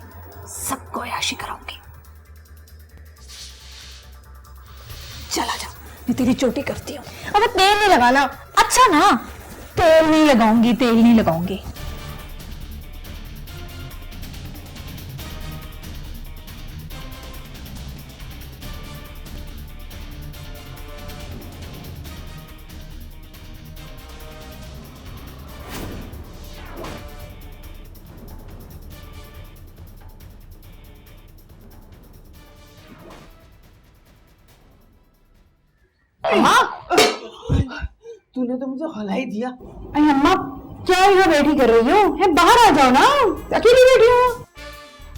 सबको अय्याशी कराऊंगी। चला जा, मैं तेरी चोटी करती हूँ। अबे तेल नहीं लगाना। अच्छा ना, तेल नहीं लगाऊंगी, तेल नहीं लगाऊंगी। तूने तो मुझे हला ही दिया। अरे अम्मा, क्या यहाँ बैठी कर रही हो? है बाहर आ जाओ ना, अकेली बैठी हो।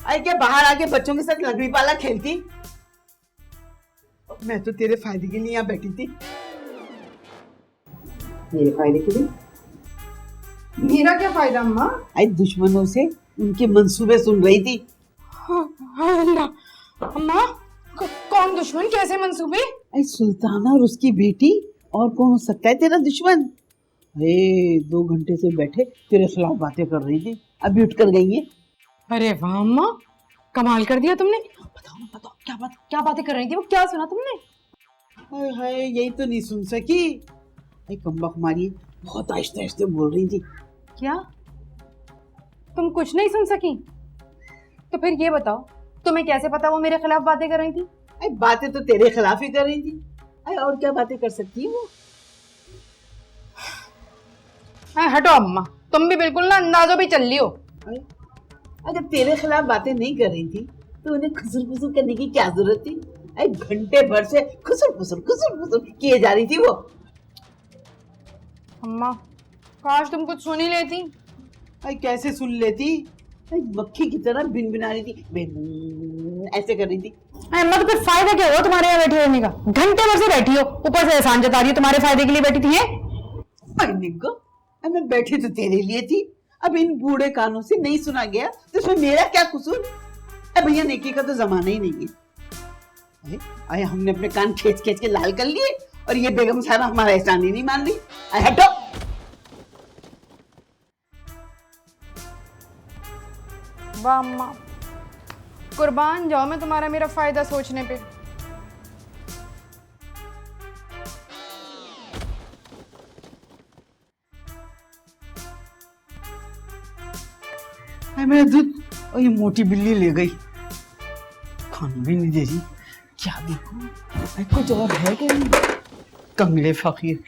अरे क्या बाहर आके बच्चों के साथ लगड़ी पाला खेलती? मैं तो तेरे फायदे के लिए यहाँ बैठी थी। मेरे फायदे के लिए? मेरा क्या फायदा अम्मा? आई दुश्मनों से उनके मंसूबे सुन रही थी। अल्लाह अम्मा, कौन दुश्मन, कैसे मंसूबे? आई सुल्ताना और उसकी बेटी, और कौन हो सकता है तेरा दुश्मन? अरे 2 घंटे से बैठे तेरे खिलाफ बातें कर रही थी, अभी उठ कर गई है। अरे वाह अम्मा, कमाल कर दिया तुमने। बताओ ना, बताओ क्या बातें कर रही थी वो, क्या सुना तुमने? हाय हाय, यही तो नहीं सुन सकी। आई कम्बक मारी, बहुत आहिस्ते आहिस्ते बोल रही थी। क्या तुम कुछ नहीं सुन सकी? तो फिर ये बताओ, तुम्हें कैसे पता वो मेरे खिलाफ बातें कर रही थी? आई बातें तो तेरे खिलाफ ही कर रही थी। आई और क्या बातें कर सकती है वो? हटो अम्मा, तुम भी बिल्कुल ना अंदाजों भी चल रही हो। अगर तेरे खिलाफ बातें नहीं कर रही थी तो उन्हें खुसर खुसर करने की क्या जरूरत थी? आई घंटे भर से खुसर खुसर किए जा रही थी वो। अम्मा, काश तुम कुछ सुन ही लेती। आई कैसे सुन लेती? आई मक्खी की तरह बिन बिना रही थी, बिन ऐसे कर रही थी। अम्मा, तो फिर फायदा क्या हुआ तुम्हारे यहाँ बैठे रहने का? घंटे भर से बैठी हो, ऊपर से एहसान जता रही हो तुम्हारे फायदे के लिए बैठी थी। आई निको, मैं बैठी तो तेरे लिए थी। अब इन बूढ़े कानों से नहीं सुना गया तो इसमें मेरा क्या कसूर? भैया, नेकी का तो जमाना ही नहीं है। अरे हमने अपने कान खींच खींच के लाल कर लिए और ये बेगम साहब हमारा एहसान ही नहीं मान रही। हटो। वाह अम्मा, कुर्बान जाओ मैं तुम्हारा मेरा फायदा सोचने पे। मेरा दूध, और ये मोटी बिल्ली ले गई, खाने भी नहीं दे रही। क्या देखूं, कुछ और है क्या? कमले फकीर।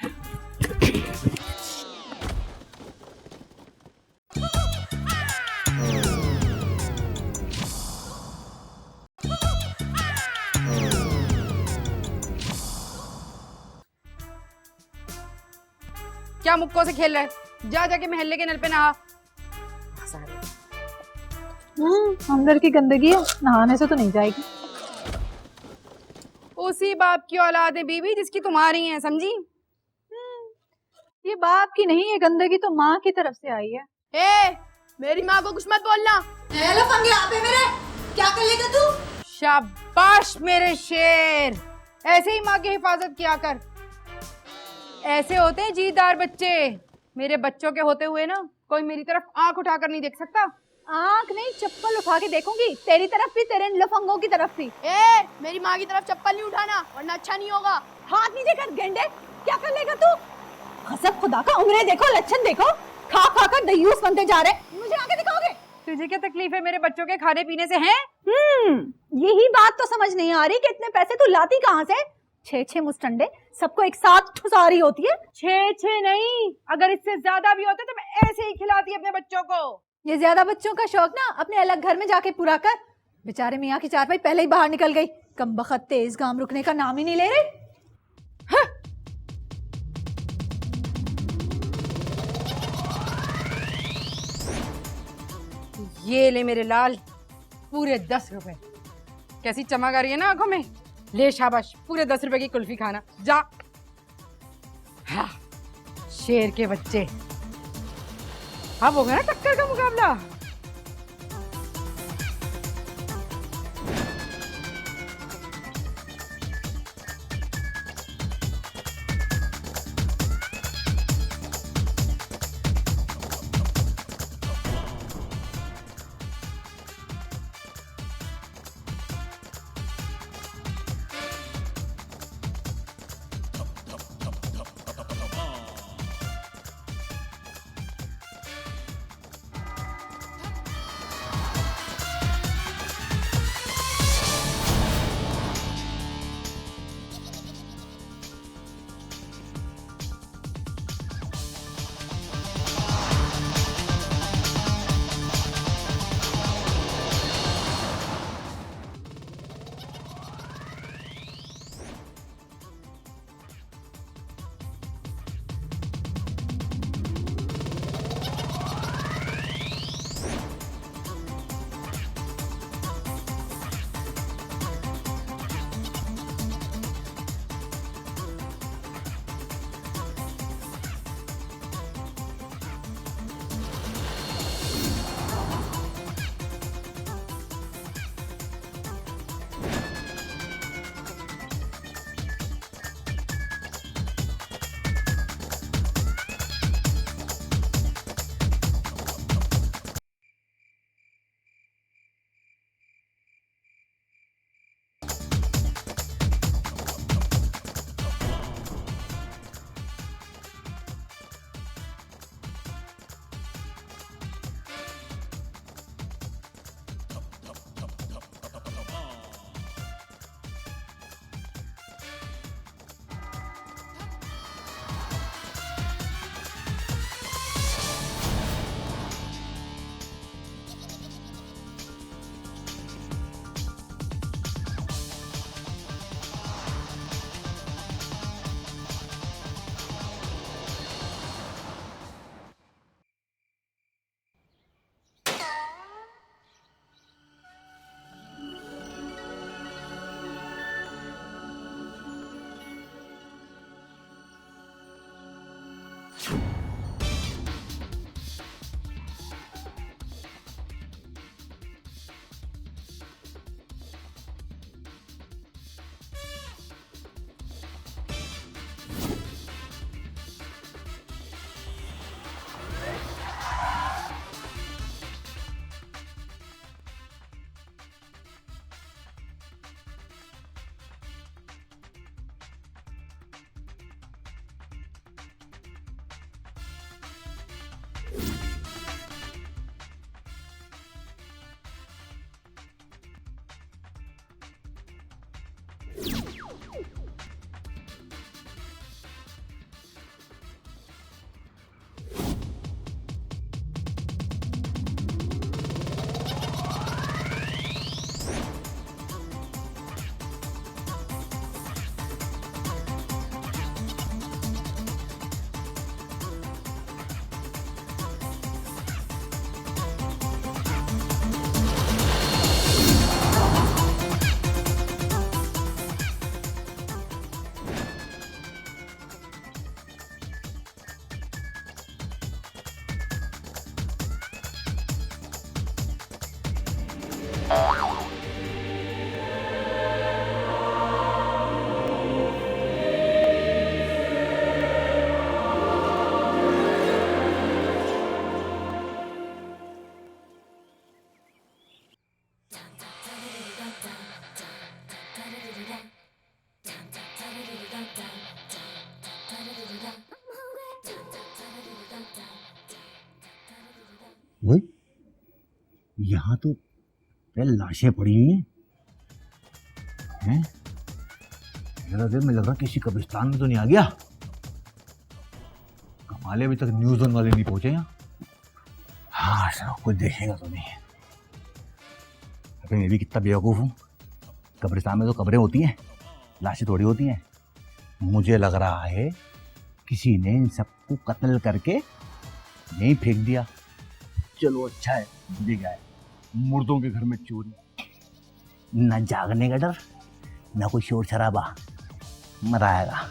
क्या मुक्कों से खेल रहा है? जा जाके मोहल्ले के नल पे नहा। अंदर की गंदगी है, नहाने से तो नहीं जाएगी। उसी बाप की औलाद है बीवी जिसकी तुम्हारी है, समझी? ये बाप की नहीं, ये गंदगी तो माँ की तरफ से आई है। ए, मेरी माँ को कुछ मत बोलना। मेरे क्या कर लेगा तू? शाबाश मेरे शेर, ऐसे ही माँ की हिफाजत किया कर। ऐसे होते हैं जीदार बच्चे। मेरे बच्चों के होते हुए ना कोई मेरी तरफ आंख उठाकर नहीं देख सकता। आंख नहीं, चप्पल उठा के देखूंगी, तेरी तरफ भी, तेरे लफंगों की तरफ भी। ए, मेरी माँ की तरफ चप्पल नहीं उठाना वरना अच्छा नहीं होगा। हाथ नीचे कर गेंडे, क्या कर लेगा तू? कसम खुदा का, उम्र देखो, लक्षण देखो, खा खा कर दयूस बनते जा रहे। मुझे आगे दिखाओगे? तुझे क्या तकलीफ है मेरे बच्चों के खाने पीने से? हैं? यही बात तो समझ नहीं आ रही कि इतने पैसे तू लाती कहाँ से? 6-6 मुस्टंडे सबको एक साथ ठुसा रही होती है। 6 नहीं, अगर इससे ज्यादा भी होते तो मैं ऐसे ही खिलाती अपने बच्चों को। ये ज्यादा बच्चों का शौक ना अपने अलग घर में जाके पूरा कर। बेचारे मियाँ की चारपाई पहले ही बाहर निकल गई, कमबख्त तेज गाम रुकने का नाम ही नहीं ले रही। हाँ। ये ले मेरे लाल, पूरे 10 रुपए। कैसी चमक आ रही है ना आंखों में? ले शाबाश, पूरे 10 रुपए की कुल्फी खाना, जा। हाँ, शेर के बच्चे। अब हो गया ना टक्कर का मुकाबला। वही यहाँ तो लाशें पड़ी हुई हैं। मेरा दिल में लग रहा किसी कब्रिस्तान में तो नहीं आ गया। कमाले अभी तक न्यूज़ वन वाले नहीं पहुंचे यहाँ। हाँ सब कुछ देखेगा तो नहीं। अबे मैं भी कितना बेवकूफ हूँ। कब्रिस्तान में तो कब्रें होती हैं, लाशें थोड़ी होती हैं। मुझे लग रहा है किसी ने इन सबको कत्ल करके यहीं फेंक दिया। चलो अच्छा है दिख गया, मुर्दों के घर में चोरी। न जागने का डर न कोई शोर शराबा, मजा आएगा।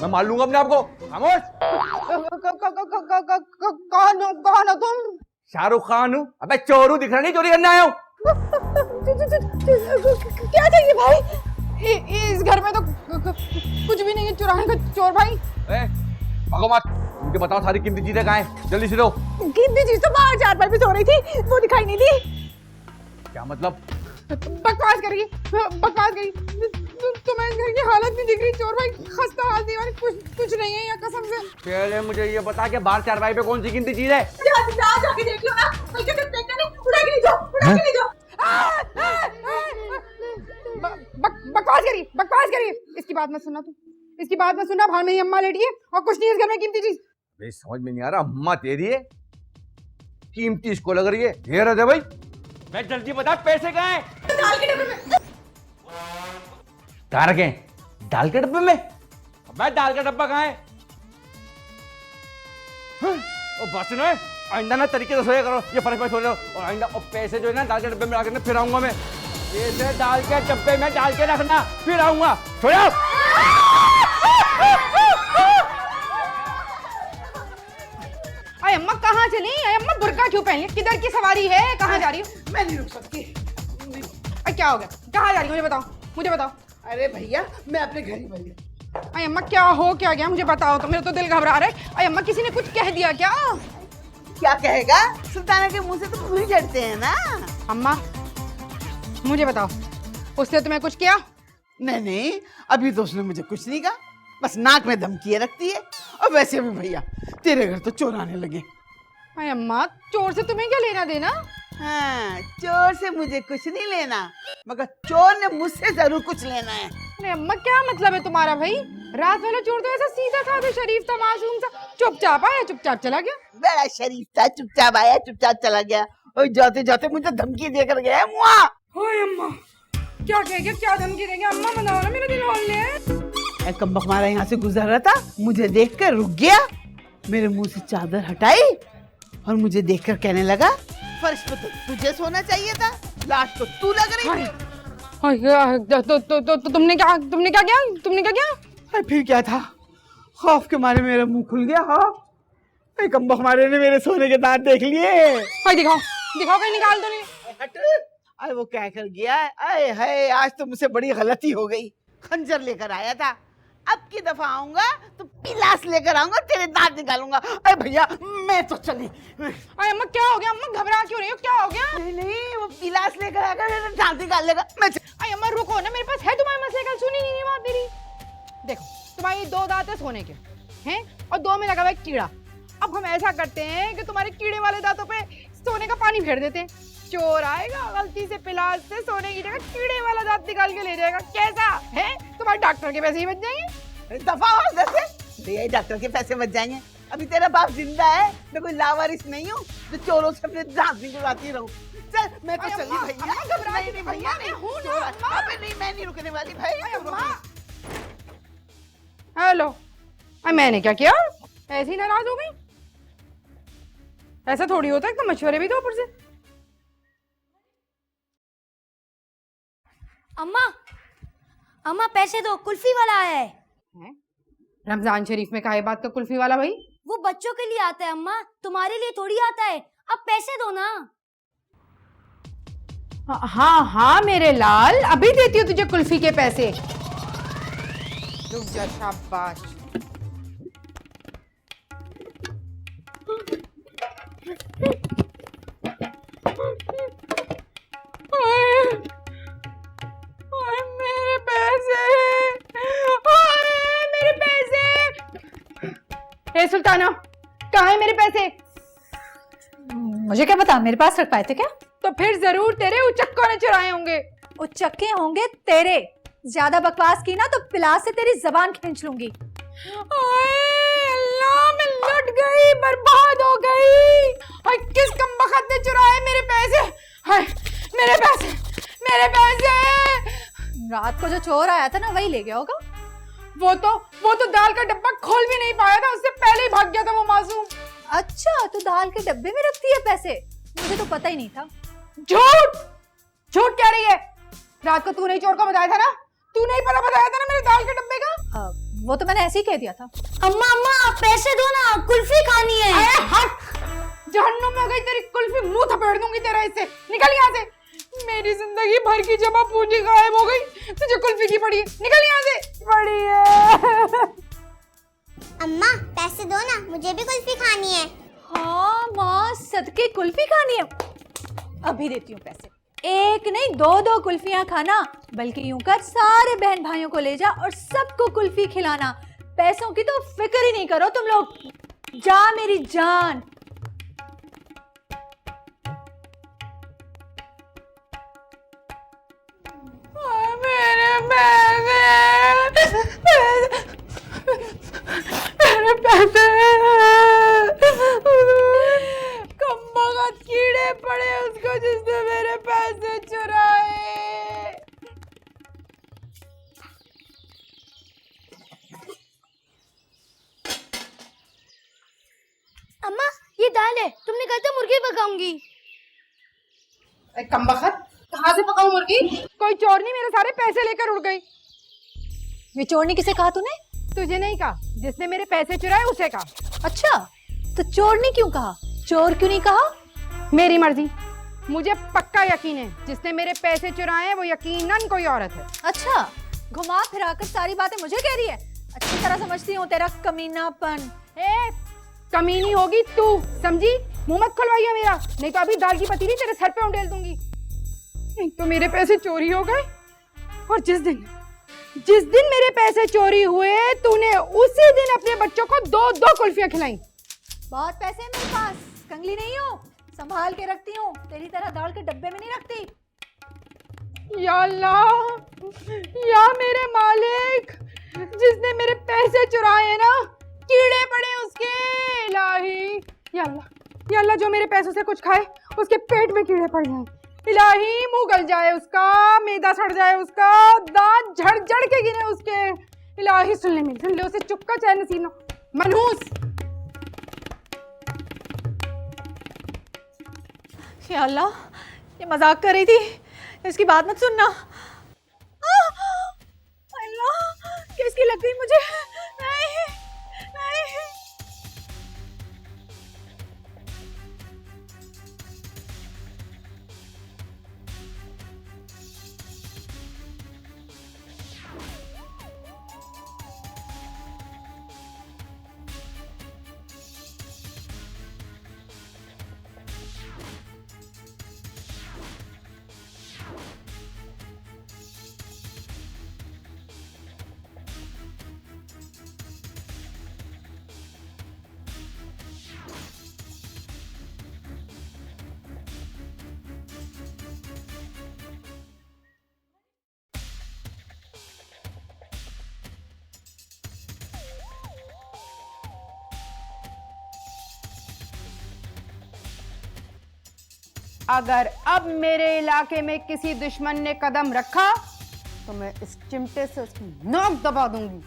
मैं मार लूंगा अपने आपको। खामोश। कौन हो तुम? शाहरुख खान हूँ। अबे चोर हूँ, दिख रहा नहीं चोरी करने आया हूँ। क्या चाहिए भाई? इस घर में तो कुछ भी नहीं है चुराने को चोर भाई। भागो मत, मुझे बताओ सारी कीमती चीजें कहाँ हैं? जल्दी से दो। कीमती चीज तो बाहर चारपाई पे सो रही थी, वो दिखाई नहीं दी। क्या मतलब? बकवास करिए, बकवास करिए। तुम्हें इस घर की हालत नहीं दिख रही चोर भाई? खस्ता हाल दीवार कुछ नहीं है यहाँ कसम से। पहले मुझे ये बता कि बाहर चारपाई पे कौन सी कीमती चीज है? जाके देख लो ना, बल्कि सिर्फ देखना नहीं, उड़ा के ले जाओ, उड़ा के ले जाओ। बकवास करिए। इसकी बात मत सुनना तुम, इसकी बात मत सुनना। बाहर मेरी अम्मा लेटी है और कुछ नहीं है इस घर में कीमती चीज। भाई समझ में नहीं आ रहा, अम्मा तेरी है, कीमती इसको लग रही है। ये रहे भाई, मैं जल्दी बता पैसे कहाँ हैं? दाल के डब्बे में। कहाँ रखे? दाल के डब्बे में? मैं दाल का डब्बा कहाँ है? ओ बस ना, आइंदा ना तरीके से सोया करो, ये फर्क में सो रहे हो। और आइंदा और पैसे जो है ना दाल के डब्बे में आकर फिर आऊंगा मैं। पैसे दाल के डब्बे में डाल के रखना, फिर आऊंगा। सो जाओ। अरे अम्मा कहाँ चली? अरे अम्मा बुर्का क्यों पहन ली? किधर की सवारी है? कहाँ जा रही हो? मैं नहीं रुक सकती। अरे क्या हो गया? कहाँ जा रही हो? मुझे बताओ। अरे भैया मैं अपने घर ही गई। अरे अम्मा क्या हो क्या गया? मुझे बताओ तो, मेरा तो दिल घबरा रहा है। अरे अम्मा किसी ने कुछ कह दिया क्या? क्या कहेगा? सुल्ताना के मुंह से तो फूल झड़ते हैं ना। अम्मा मुझे बताओ, उसने तुम्हें कुछ किया? नहीं, अभी तो उसने मुझे कुछ नहीं कहा, बस नाक में दम किए रखती है। और वैसे भी भैया तेरे घर तो चोर आने लगे। अरे अम्मा चोर से तुम्हें क्या लेना देना? हाँ, चोर से मुझे कुछ नहीं लेना, मगर चोर ने मुझसे जरूर कुछ लेना है। अरे अम्मा क्या मतलब है तुम्हारा भाई? रात वाला चोर तो ऐसा सीधा साधा शरीफ था, मासूम सा। चुपचाप आया चुपचाप चला गया। बड़ा शरीफ था, चुपचाप आया चुपचाप चला गया और जाते जाते मुझे धमकी देकर गया मुआ। ओए अम्मा क्या कहेंगे, क्या धमकी देंगे? अम्मा मनाओ ना, मेरा दिल हौल ले। कम्बक मारा यहाँ से गुजर रहा था, मुझे देखकर रुक गया, मेरे मुंह से चादर हटाई और मुझे देखकर कहने लगा फर्श पे तो तुझे सोना चाहिए था, लाश तो तू लग रही है। तो तुमने क्या किया? अरे फिर क्या था, खौफ के मारे मेरा मुंह खुल गया। हाँ कम्बक मारे ने मेरे सोने के दांत देख लिए। दिखाओ कहीं निकाल दो। नहीं हट। अरे वो क्या कर गया, अरे है आज तो मुझसे बड़ी गलती हो गई। खंजर लेकर आया था, अब की दफा आऊंगा तो पिलास लेकर आऊंगा, तेरे दांत निकालूंगा। अरे भैया मैं तो चली। अरे अम्मा क्या हो गया? अम्मा घबरा क्यों रही हो? क्या हो गया? नहीं वो पिलास लेकर आकर मेरे दांत निकाल लेगा। अरे अम्मा रुको ना, मेरे पास है तुम्हारे मसले का, सुनी नहीं बात मेरी। देखो तुम्हारी 2 दांत है सोने के हैं और 2 में लगा हुआ है कीड़ा। अब हम ऐसा करते हैं कि तुम्हारे कीड़े वाले दांतों पे सोने का पानी फेर देते हैं, चोर आएगा गलती से पिलास से सोने की जगह कीड़े वाला दांत निकाल के ले जाएगा। कैसा है? तुम्हारे डॉक्टर के पैसे ही बच जाएंगे। दफा हो इधर से, भैया डॉक्टर के पैसे बच जाएंगे। अभी तेरा बाप जिंदा है, मैं कोई लावारिस नहीं हूँ जो चोरों से अपने दांत निकलवाती रहूं। चल मैं तो चली भैया। नहीं भैया नहीं, मैं नहीं रुकने वाली भाई। हेलो, मैंने क्या किया? ऐसी नाराज हो गई? ऐसा थोड़ी होता है, तो मशवरे भी दो ऊपर से। अम्मा पैसे दो, कुल्फी वाला आया है। रमजान शरीफ में काहे बात का कुल्फी वाला भाई? वो बच्चों के लिए आता है अम्मा, तुम्हारे लिए थोड़ी आता है। अब पैसे दो ना। हाँ मेरे लाल, अभी देती हूँ तुझे कुल्फी के पैसे। रुक जा, शाबाश। सुल्ताना कहाँ है मेरे पैसे? मुझे क्या पता, मेरे पास रख पाए थे क्या? तो फिर जरूर तेरे उचक्कों ने चुराए होंगे। उचक्के होंगे तेरे। ज्यादा बकवास की ना तो पिलास से तेरी जबान खींच लूंगी। अल्लाह, मैं लुट गई, बर्बाद हो गई। किस कमबख्त ने चुराए मेरे पैसे? मेरे पैसे। रात को जो चोर आया था ना, वही ले गया होगा। वो तो दाल का डब्बा खोल भी नहीं पाया था, उससे पहले ही भाग गया था वो मासूम। अच्छा, तो दाल के डब्बे में रखती है पैसे? मुझे तो पता ही नहीं था। झूठ कह रही है। रात को तूने चोर को बताया था ना? तूने ही पता बताया था ना मेरे दाल के डब्बे का? वो तो मैंने ऐसे ही कह दिया था। अम्मा पैसे दो ना, कुल्फी खानी है। जहन्नुम में गई तेरी कुल्फी, मुंह थपेड़ दूंगी तेरा। इससे निकल यहाँ से। मेरी जिंदगी भर की जमा पूंजी गायब हो गई, तुझे कुल्फी की पड़ी है। निकल यहाँ से। पड़ी है। अम्मा पैसे दो ना, मुझे भी कुल्फी खानी है। हाँ माँ, सदके कुल्फी खानी है। अभी देती हूँ पैसे। एक नहीं 2 कुल्फियां खाना, बल्कि यूं कर सारे बहन भाइयों को ले जा और सबको कुल्फी खिलाना। पैसों की तो फिक्र ही नहीं करो तुम लोग। जा मेरी जान। मेरे पैसे कमबख्त कीड़े पड़े उसको जिसने मेरे पैसे चुराए। अम्मा ये दाल है, तुमने कहा था मुर्गी पकाऊंगी। कमबख्त, कहाँ से पकाऊं मुर्गी? कोई चोर नहीं, मेरे सारे पैसे लेकर उड़ गई। ये चोरनी किसे कहा तूने? तुझे नहीं कहा, जिसने मेरे पैसे चुराए उसे कहा। अच्छा, तो चोरनी क्यों कहा? चोर क्यों नहीं कहा? मेरी मर्जी। मुझे पक्का यकीन है जिसने मेरे पैसे चुराए हैं वो यकीनन कोई औरत है। अच्छा, घुमा फिरा कर सारी बातें मुझे कह रही है। अच्छी तरह समझती हूँ तेरा कमीनापन। कमीनी होगी तू, समझी? मुंह मत खुलवाइए मेरा, नहीं तो अभी दाल की पतीली तेरे सर पे उंडेल दूंगी। एक तो मेरे पैसे चोरी हो गए, और जिस दिन मेरे पैसे चोरी हुए तूने उसी दिन अपने बच्चों को 2 कुल्फियां खिलाई। बहुत पैसे हैं मेरे पास, कंगली नहीं हूँ, संभाल के रखती हूँ। तेरी तरह दाल के डब्बे में नहीं रखती। या अल्लाह, या मेरे मालिक, जिसने मेरे पैसे चुराए हैं ना, कीड़े पड़े उसके। इलाही या अल्लाह जो मेरे पैसों से कुछ खाए उसके पेट में कीड़े पड़ जाए। इलाही मुंह गल जाए उसका, मैदा सड़ जाए उसका, दांत झड़ झड़ के गिरे उसके। इलाही सुन ले उसे चुप का चैन नसीब ना। मनहूस या अल्लाह, ये मजाक कर रही थी, इसकी बात मत सुनना। अल्लाह, किसकी लग गई मुझे? नहीं, नहीं। अगर अब मेरे इलाके में किसी दुश्मन ने कदम रखा तो मैं इस चिमटे से उसकी नाक दबा दूंगी।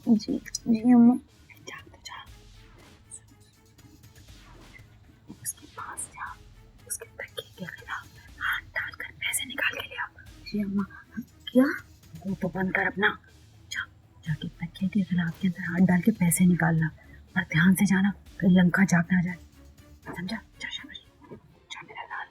जी जी अम्मा। उसके पास जा, उसके तकिए के खिलाफ हाथ डालकर पैसे निकाल के ले आ। जी अम्मा। क्या? वो तो बंद कर अपना। जाके तकिए के खिलाफ के अंदर हाथ डाल के पैसे निकालना, और ध्यान से जाना कहीं लंका जाग ना जाए, समझा? जा शाबाश, जा मेरा लाल।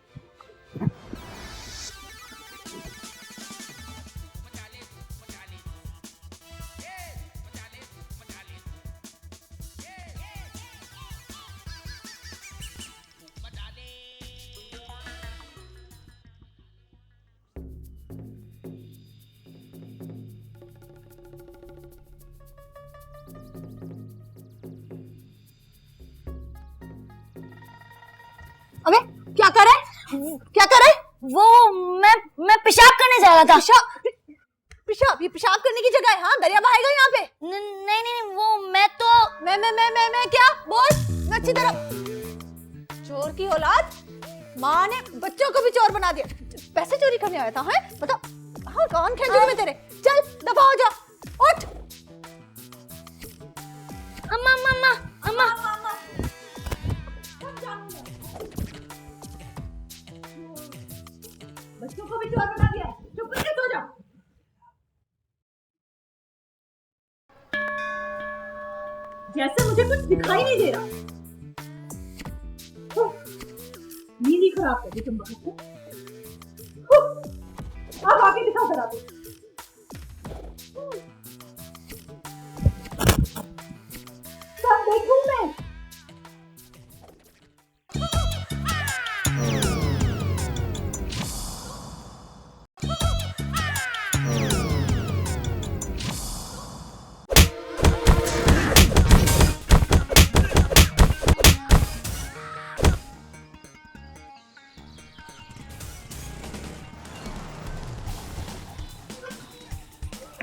अबे क्या कर रहा है? क्या कर रहा है? वो मैं पेशाब करने जा रहा था। पेशाब? ये पेशाब करने की जगह है? हाँ, दरिया बहाएगा यहाँ पे। नहीं नहीं, वो मैं तो मैं क्या? बोल, मैं अच्छी तरह। चोर की औलाद, माँ ने बच्चों को भी चोर बना दिया। पैसे चोरी करने आया था? है बता। हाँ, कौन खेल में तेरे? चल दफा हो जा, उठ। अम्मा अम्मा अम्मा अम्मा। बच्चों को भी चोर बना दिया। चुप करके सो जा। जैसे मुझे कुछ दिखाई नहीं दे रहा। नींद ही खराब कर दी तुम बाहर से। अब आगे दिखा करा दो। सब देखूं मैं।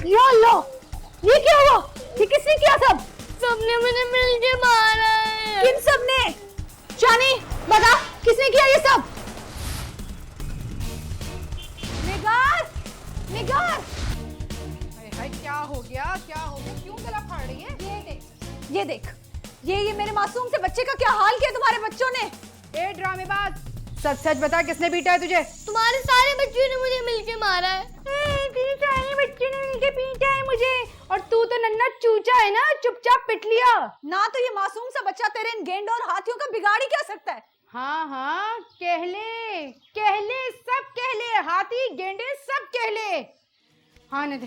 या अल्लाह, ये क्या हुआ? ये किसने किया? सबने मुझे मिलके मारा है। किन सबने? शानी बता, किसने किया ये सब? निगार, निगार। हाय हाय, क्या हो गया? क्या हो गया? क्यों गला फाड़ रही है? ये देख, ये मेरे मासूम से बच्चे का क्या हाल किया तुम्हारे बच्चों ने। ए ड्रामेबाज, सच सच बता, किसने पीटा है तुझे? तुम्हारे सारे बच्चों ने मुझे मिलके मारा है। तेरे सारे बच्चे ने मिलके पीटा है मुझे, और तू तो नन्ना चूचा है ना, चुपचाप पिट लिया ना। तो ये मासूम सा बच्चा तेरे इन गेंडों और हाथियों का बिगाड़ ही क्या सकता है? हाँ हाँ, कहले सब कहले, हाथी गेंडे सब कहले। आने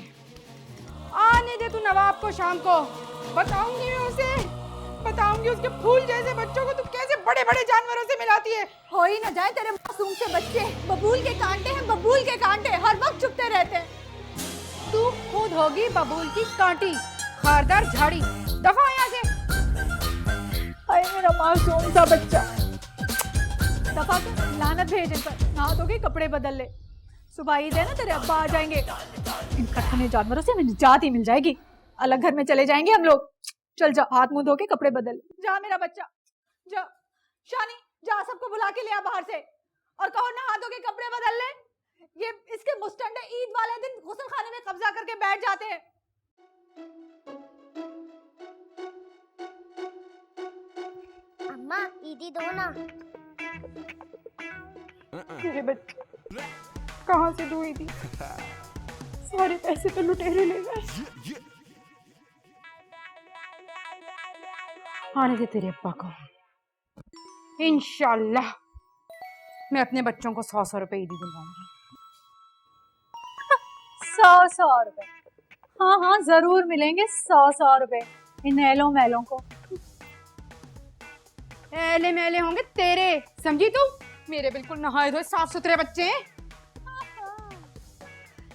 दे तू नवाब को शाम को। बताऊंगी मैं उसे, बताऊंगी उसके फूल जैसे बच्चों को तू कैसे बड़े बड़े जानवरों से मिलाती है। हो ही न जाए तेरे मासूम से बच्चे बबूल के कांटे हैं, बबूल के कांटे हर वक्त चुपते रहते हैं। तू खुद होगी बबूल की कांटी, खारदार झाड़ी। दफा यहाँ से। हाय मेरा मासूम सा बच्चा। दफा कर, लानत भेज इन पर। नहा धो के कपड़े बदल ले, सुबह ईद है ना, तेरे अब्बा आ जाएंगे। इन कटने जानवरों से निजात ही मिल जाएगी। अलग घर में चले जाएंगे हम लोग। चल जा, हाथ मुंह धो के कपड़े बदल जा मेरा बच्चा, जा। शानी जा, सबको बुला के ले आ बाहर से, और कहो नहा धो के कपड़े बदल ले। ये इसके मुस्टंडे ईद वाले दिन गुस्ल खाने में कब्जा करके बैठ जाते हैं। अम्मा ईदी दो ना। मेरे बच्चे कहाँ से दूँ ईदी? सारे पैसे तो लुटेरे ले गए। आने दे तेरे अब्बा को। इंशाल्लाह मैं अपने बच्चों को 100 रुपए ईदी दिलवाऊंगी। 100 रुपए? हाँ हाँ जरूर मिलेंगे 100 रुपए इन एलों मैलों को। एले मेले होंगे तेरे, समझी तू? मेरे बिल्कुल नहाए धोए साफ सुथरे बच्चे हैं।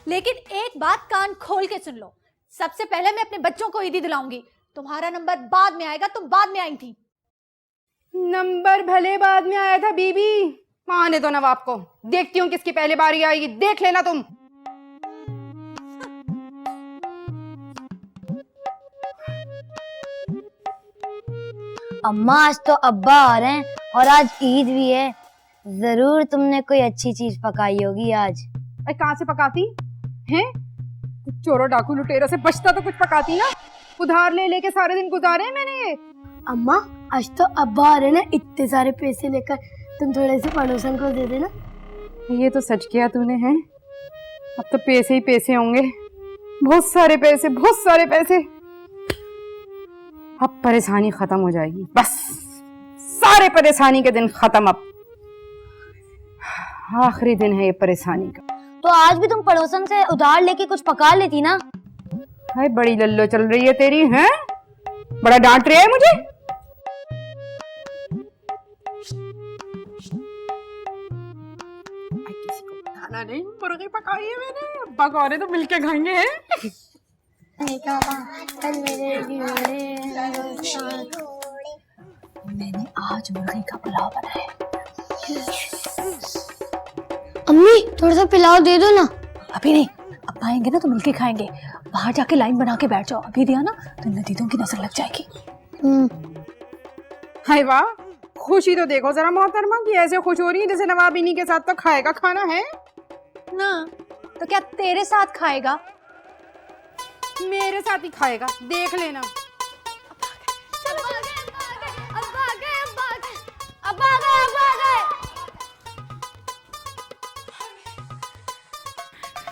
लेकिन एक बात कान खोल के सुन लो, सबसे पहले मैं अपने बच्चों को ईदी दिलाऊंगी। तुम्हारा नंबर बाद में आएगा, तुम बाद में आई थी। नंबर भले बाद में आया था बीबी, आने दो नवाब को, देखती हूँ किसकी पहले बारी आएगी, देख लेना तुम। अम्मा आज तो अब्बा आ रहे हैं और आज ईद भी है, जरूर तुमने कोई अच्छी चीज पकाई होगी आज। अरे कहाँ से पकाती हैं? चोरों डाकू लुटेरों से बचता तो कुछ पकाती ना। उधार ले लेके सारे दिन गुजारे हैं मैंने। अम्मा आज तो अब्बा आ रहे ना, इतने सारे पैसे लेकर, तुम थोड़े से पड़ोसन को दे देना। ये तो सच किया तूने, हैं? अब तो पैसे ही पैसे होंगे, बहुत सारे पैसे, बहुत सारे पैसे। अब परेशानी खत्म हो जाएगी, बस सारे परेशानी के दिन खत्म। अब आखिरी दिन है ये परेशानी का। तो आज भी तुम पड़ोसन से उधार लेके कुछ पका लेती ना। हाय बड़ी लल्लो चल रही है तेरी, हैं? बड़ा डांट रही है मुझे। किसी को बताना नहीं, मुर्गी पकाई है मैंने, अब्बा को आने तो मिलके खाएंगे। हैं? मैंने आज मुर्गी का पुलाव बनाया। अम्मी थोड़ा सा पिलाओ दे दो ना। अभी नहीं, अब आएंगे ना तो मिलके खाएंगे। बाहर जाके लाइन बना के बैठ जाओ, अभी दिया ना तो नतीजों की नजर लग जाएगी। हाय वाह, खुशी तो देखो जरा मोहतरमा की, ऐसे खुश हो रही है जैसे नवाबिनी के साथ तो खाएगा खाना है ना। तो क्या तेरे साथ खाएगा? मेरे साथ ही खाएगा, देख लेना।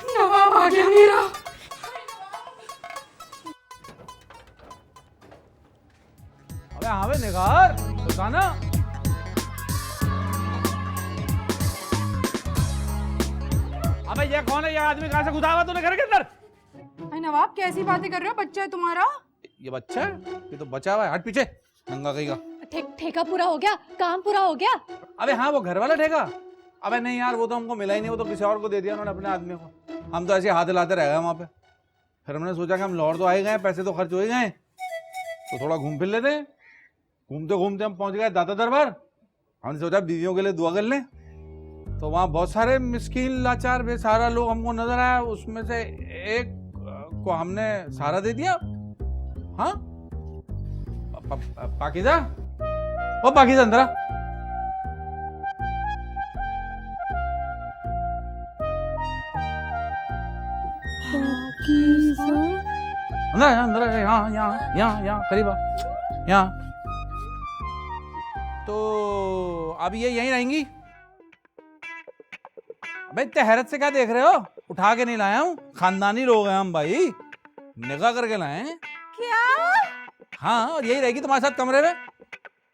नवाब आ गया मेरा। अबे हाँ बे निगार, सुल्ताना। अबे ये कौन है? ये आदमी कहाँ से घुसा हुआ तूने घर के अंदर? नवाब कैसी बातें कर रहे हो? बच्चा है तुम्हारा? ये बच्चा है? ये तो बचा हुआ है, हट पीछे नंगा कहीं का। ठेका पूरा हो गया, काम पूरा हो गया। अबे हाँ वो घर वाला ठेका। अबे नहीं यार, वो तो हमको मिला ही नहीं, वो तो किसी और को दे दिया उन्होंने, अपने आदमी को। हम तो ऐसे हाथ हिलाते रह गए वहाँ पे। फिर हमने सोचा कि हम लौट तो आए गए, पैसे तो खर्च हो ही गए, तो थोड़ा घूम फिर लेते। घूमते घूमते हम पहुंच गए दाता दरबार। हमने सोचा बीवियों के लिए दुआ कर लें, तो वहाँ बहुत सारे मिस्कीन लाचार बेसहारा लोग हमको नजर आया। उसमें से एक को हमने सहारा दे दिया। हाँ पाकिजा, ओ पाकिजा अंदर आ। अंदर अंदर, यहाँ यहाँ यहाँ यहाँ करीब आ, यहाँ। तो अब ये यहीं रहेंगी। भाई इतने हैरत से क्या देख रहे हो? उठा के नहीं लाया हूँ, खानदानी लोग हैं हम भाई, निगाह करके लाए हैं। क्या? हाँ, और यही रहेगी तुम्हारे साथ कमरे में।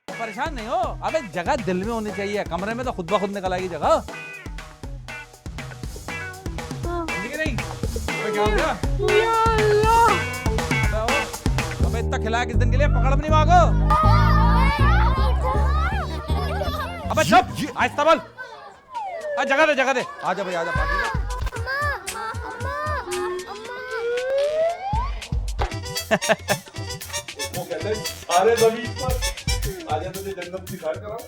परेशान नहीं हो। अबे जगह दिल में होनी चाहिए, कमरे में तो खुद ब खुद निकल आएगी जगह। नहीं क्या हो गया? अबे इतना खिलाया किस दिन के लिए? पकड़ अपनी माँ को। अबे चुप, आहिस्ता बोल। जगह दे, जगह दे। आजा भाई आजा। वो कहते हैं सारे जमीन पर आजा तुझे जंगम शिकार कराओ।